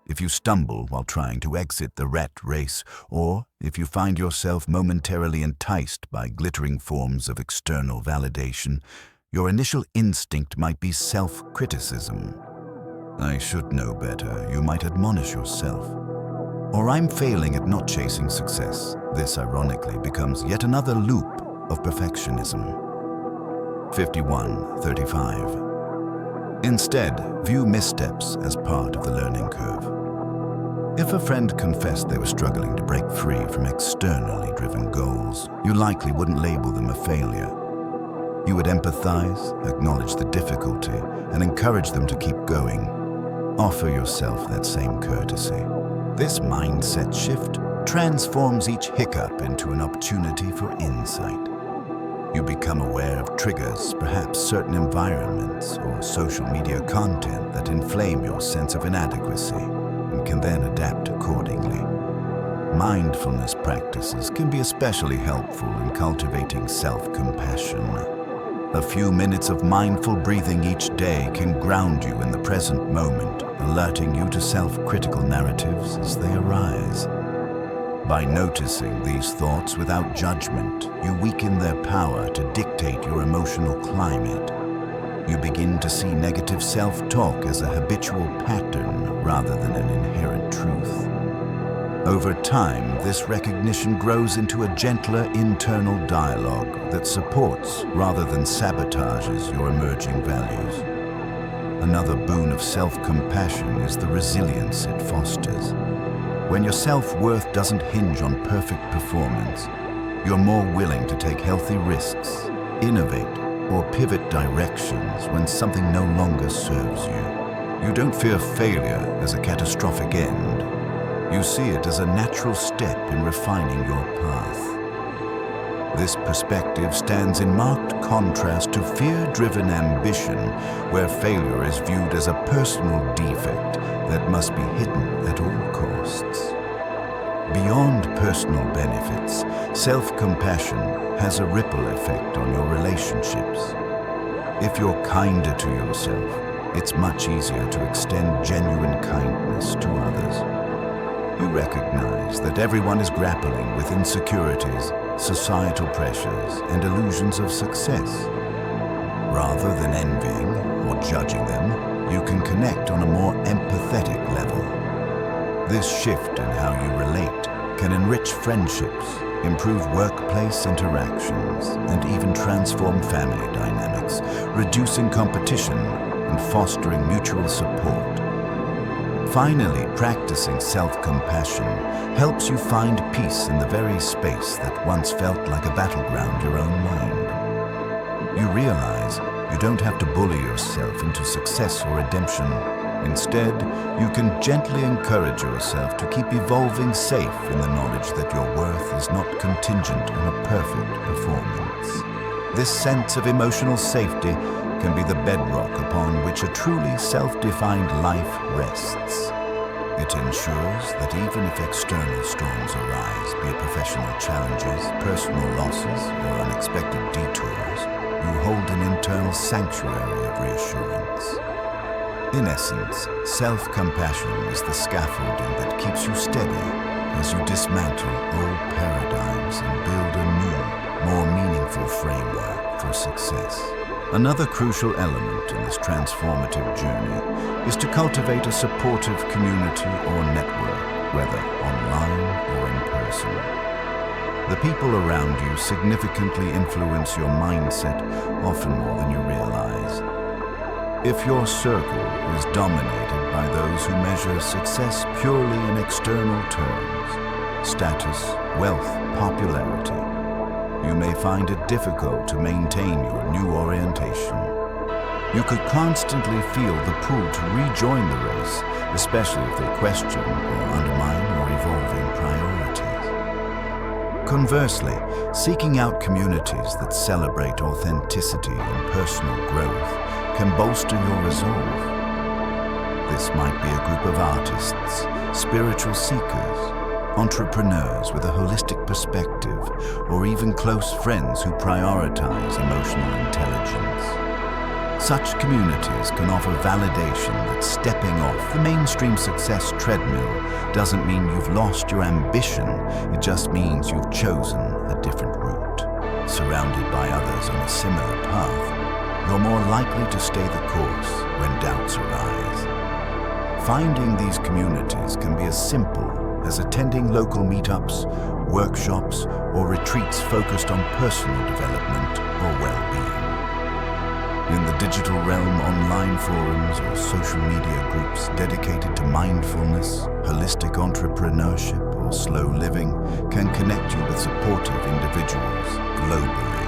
If you stumble while trying to exit the rat race, or if you find yourself momentarily enticed by glittering forms of external validation, your initial instinct might be self-criticism. I should know better, you might admonish yourself. Or I'm failing at not chasing success. This, ironically, becomes yet another loop of perfectionism. 51:35. Instead, view missteps as part of the learning curve. If a friend confessed they were struggling to break free from externally driven goals, you likely wouldn't label them a failure. You would empathize, acknowledge the difficulty, and encourage them to keep going. Offer yourself that same courtesy. This mindset shift transforms each hiccup into an opportunity for insight. You become aware of triggers, perhaps certain environments or social media content that inflame your sense of inadequacy, and can then adapt accordingly. Mindfulness practices can be especially helpful in cultivating self-compassion. A few minutes of mindful breathing each day can ground you in the present moment, alerting you to self-critical narratives as they arise. By noticing these thoughts without judgment, you weaken their power to dictate your emotional climate. You begin to see negative self-talk as a habitual pattern rather than an inherent truth. Over time, this recognition grows into a gentler internal dialogue that supports rather than sabotages your emerging values. Another boon of self-compassion is the resilience it fosters. When your self-worth doesn't hinge on perfect performance, you're more willing to take healthy risks, innovate, or pivot directions when something no longer serves you. You don't fear failure as a catastrophic end. You see it as a natural step in refining your path. This perspective stands in marked contrast to fear-driven ambition, where failure is viewed as a personal defect that must be hidden at all costs. Beyond personal benefits, self-compassion has a ripple effect on your relationships. If you're kinder to yourself, it's much easier to extend genuine kindness to others. You recognize that everyone is grappling with insecurities, societal pressures, and illusions of success. Rather than envying or judging them, you can connect on a more empathetic level. This shift in how you relate can enrich friendships, improve workplace interactions, and even transform family dynamics, reducing competition and fostering mutual support. Finally, practicing self-compassion helps you find peace in the very space that once felt like a battleground your own mind. You realize you don't have to bully yourself into success or redemption. Instead, you can gently encourage yourself to keep evolving safe in the knowledge that your worth is not contingent on a perfect performance. This sense of emotional safety can be the bedrock upon which a truly self-defined life rests. It ensures that even if external storms arise, be it professional challenges, personal losses, or unexpected detours, you hold an internal sanctuary of reassurance. In essence, self-compassion is the scaffolding that keeps you steady as you dismantle old paradigms and build a new, more meaningful framework for success. Another crucial element in this transformative journey is to cultivate a supportive community or network, whether online or in person. The people around you significantly influence your mindset, often more than you realize. If your circle is dominated by those who measure success purely in external terms, status, wealth, popularity, you may find it difficult to maintain your new orientation. You could constantly feel the pull to rejoin the race, especially if they question or undermine your evolving priorities. Conversely, seeking out communities that celebrate authenticity and personal growth can bolster your resolve. This might be a group of artists, spiritual seekers, entrepreneurs with a holistic perspective, or even close friends who prioritize emotional intelligence. Such communities can offer validation that stepping off the mainstream success treadmill doesn't mean you've lost your ambition, it just means you've chosen a different route. Surrounded by others on a similar path, you're more likely to stay the course when doubts arise. Finding these communities can be as simple as attending local meetups, workshops, or retreats focused on personal development or well-being. In the digital realm, online forums or social media groups dedicated to mindfulness, holistic entrepreneurship, or slow living can connect you with supportive individuals globally.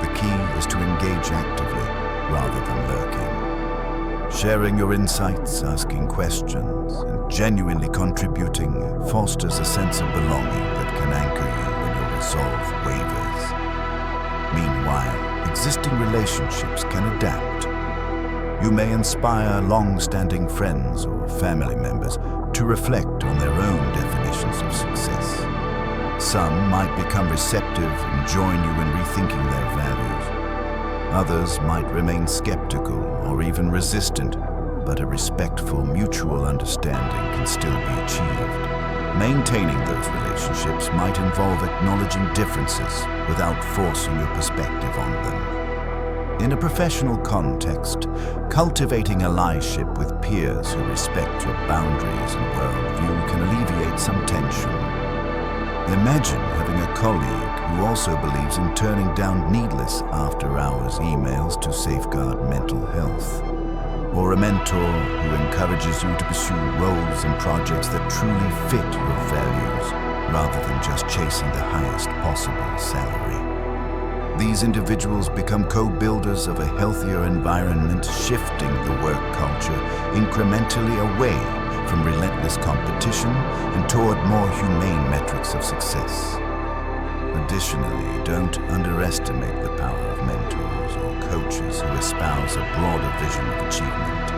The key is to engage actively rather than lurking. Sharing your insights, asking questions, and genuinely contributing fosters a sense of belonging that can anchor you when your resolve wavers. Meanwhile, existing relationships can adapt. You may inspire long-standing friends or family members to reflect on their own definitions of success. Some might become receptive and join you in rethinking their values. Others might remain skeptical or even resistant, but a respectful mutual understanding can still be achieved. Maintaining those relationships might involve acknowledging differences without forcing your perspective on them. In a professional context, cultivating allyship with peers who respect your boundaries and worldview can alleviate some tension. Imagine having a colleague who also believes in turning down needless after-hours emails to safeguard mental health, or a mentor who encourages you to pursue roles and projects that truly fit your values, rather than just chasing the highest possible salary. These individuals become co-builders of a healthier environment, shifting the work culture incrementally away from relentless competition and toward more humane metrics of success. Additionally, don't underestimate the power of mentors or coaches who espouse a broader vision of achievement.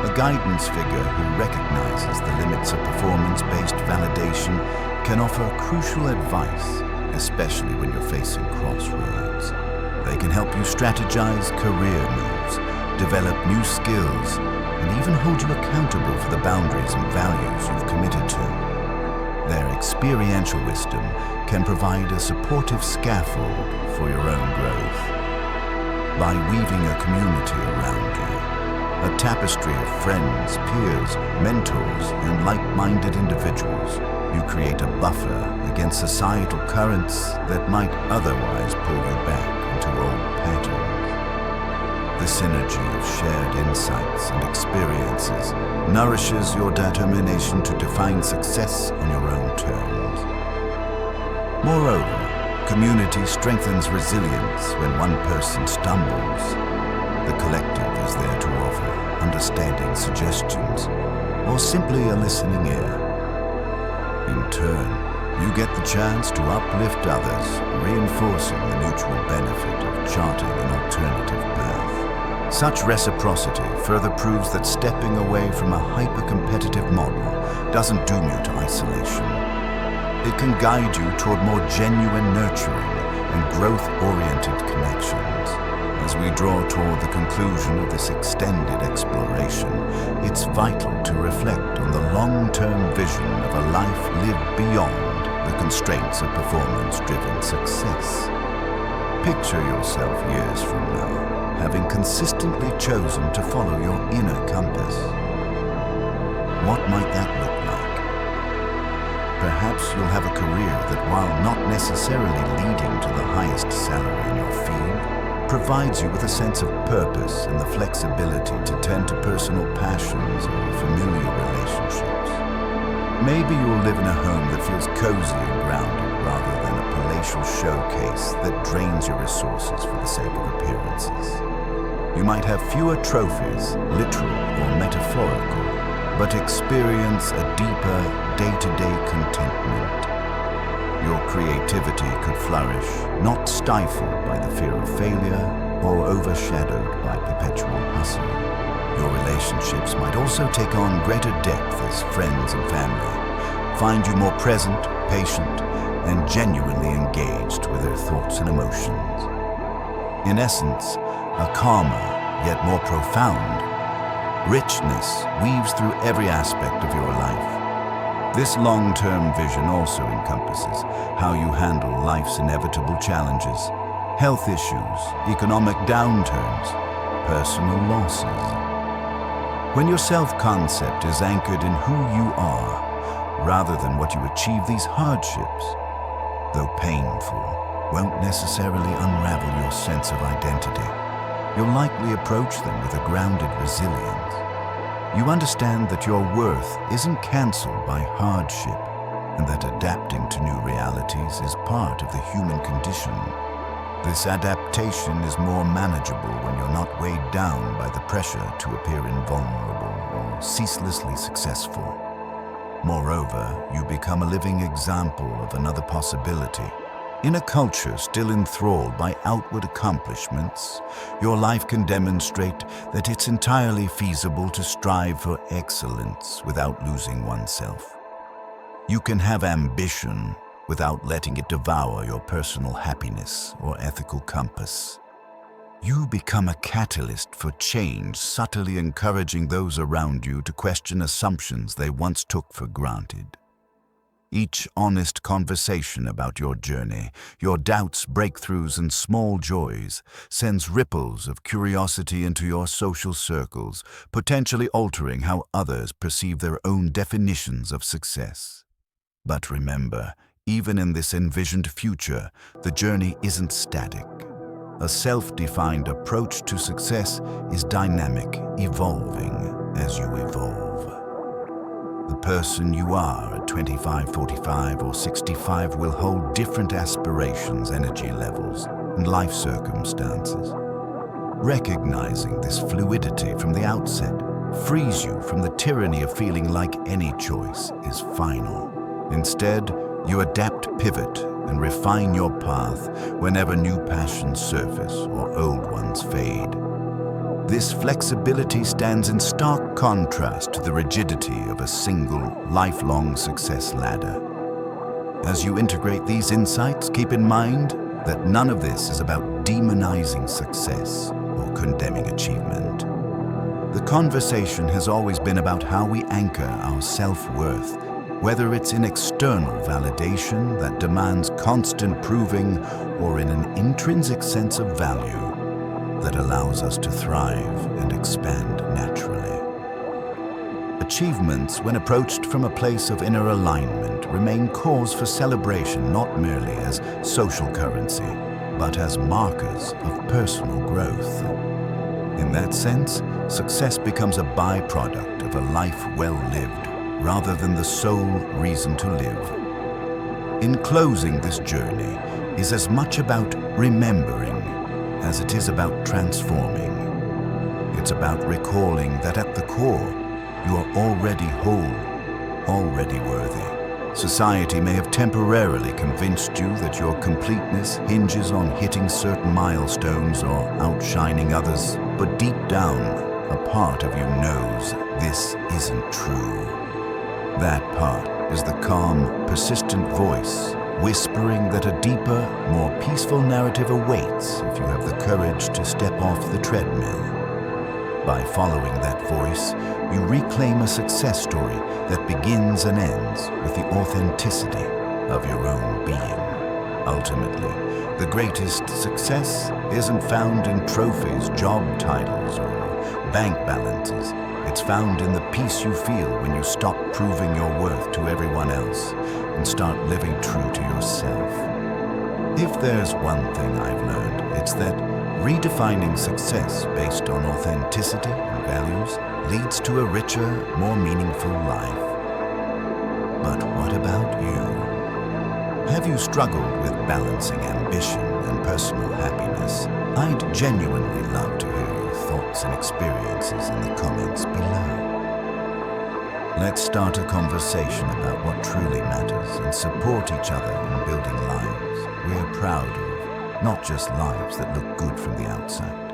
A guidance figure who recognizes the limits of performance-based validation can offer crucial advice, especially when you're facing crossroads. They can help you strategize career moves, develop new skills, and even hold you accountable for the boundaries and values you've committed to. Their experiential wisdom can provide a supportive scaffold for your own growth. By weaving a community around you, a tapestry of friends, peers, mentors, and like-minded individuals, you create a buffer against societal currents that might otherwise pull you back into old patterns. The synergy of shared insights and experiences nourishes your determination to define success on your own terms. Moreover, community strengthens resilience when one person stumbles. The collective is there to offer understanding suggestions or simply a listening ear. In turn, you get the chance to uplift others, reinforcing the mutual benefit of charting an alternative path. Such reciprocity further proves that stepping away from a hyper-competitive model doesn't doom you to isolation. It can guide you toward more genuine nurturing and growth-oriented connections. As we draw toward the conclusion of this extended exploration, it's vital to reflect on the long-term vision of a life lived beyond the constraints of performance-driven success. Picture yourself years from now, having consistently chosen to follow your inner compass. What might that look like? Perhaps you'll have a career that, while not necessarily leading to the highest salary in your field, provides you with a sense of purpose and the flexibility to tend to personal passions or familiar relationships. Maybe you'll live in a home that feels cozy and grounded rather than a palatial showcase that drains your resources for the sake of appearances. You might have fewer trophies, literal or metaphorical, but experience a deeper day-to-day contentment. Your creativity could flourish, not stifled by the fear of failure or overshadowed by perpetual hustle. Your relationships might also take on greater depth as friends and family, find you more present, patient, and genuinely engaged with their thoughts and emotions. In essence, a calmer, yet more profound, richness weaves through every aspect of your life. This long-term vision also encompasses how you handle life's inevitable challenges, health issues, economic downturns, personal losses. When your self-concept is anchored in who you are, rather than what you achieve, these hardships, though painful, won't necessarily unravel your sense of identity. You'll likely approach them with a grounded resilience. You understand that your worth isn't cancelled by hardship, and that adapting to new realities is part of the human condition. This adaptation is more manageable when you're not weighed down by the pressure to appear invulnerable or ceaselessly successful. Moreover, you become a living example of another possibility. In a culture still enthralled by outward accomplishments, your life can demonstrate that it's entirely feasible to strive for excellence without losing oneself. You can have ambition without letting it devour your personal happiness or ethical compass. You become a catalyst for change, subtly encouraging those around you to question assumptions they once took for granted. Each honest conversation about your journey, your doubts, breakthroughs, and small joys sends ripples of curiosity into your social circles, potentially altering how others perceive their own definitions of success. But remember, even in this envisioned future, the journey isn't static. A self-defined approach to success is dynamic, evolving as you evolve. The person you are at 25, 45, or 65 will hold different aspirations, energy levels, and life circumstances. Recognizing this fluidity from the outset frees you from the tyranny of feeling like any choice is final. Instead, you adapt, pivot, and refine your path whenever new passions surface or old ones fade. This flexibility stands in stark contrast to the rigidity of a single, lifelong success ladder. As you integrate these insights, keep in mind that none of this is about demonizing success or condemning achievement. The conversation has always been about how we anchor our self-worth, whether it's in external validation that demands constant proving or in an intrinsic sense of value that allows us to thrive and expand naturally. Achievements, when approached from a place of inner alignment, remain cause for celebration not merely as social currency, but as markers of personal growth. In that sense, success becomes a byproduct of a life well lived, rather than the sole reason to live. In closing, this journey is as much about remembering as it is about transforming. It's about recalling that at the core, you are already whole, already worthy. Society may have temporarily convinced you that your completeness hinges on hitting certain milestones or outshining others, but deep down, a part of you knows this isn't true. That part is the calm, persistent voice, whispering that a deeper, more peaceful narrative awaits if you have the courage to step off the treadmill. By following that voice, you reclaim a success story that begins and ends with the authenticity of your own being. Ultimately, the greatest success isn't found in trophies, job titles, or bank balances. It's found in the peace you feel when you stop proving your worth to everyone else and start living true to yourself. If there's one thing I've learned, it's that redefining success based on authenticity and values leads to a richer, more meaningful life. But what about you? Have you struggled with balancing ambition and personal happiness? I'd genuinely love to hear your thoughts and experiences in the comments below. Let's start a conversation about what truly matters and support each other in building lives we're proud of, not just lives that look good from the outside.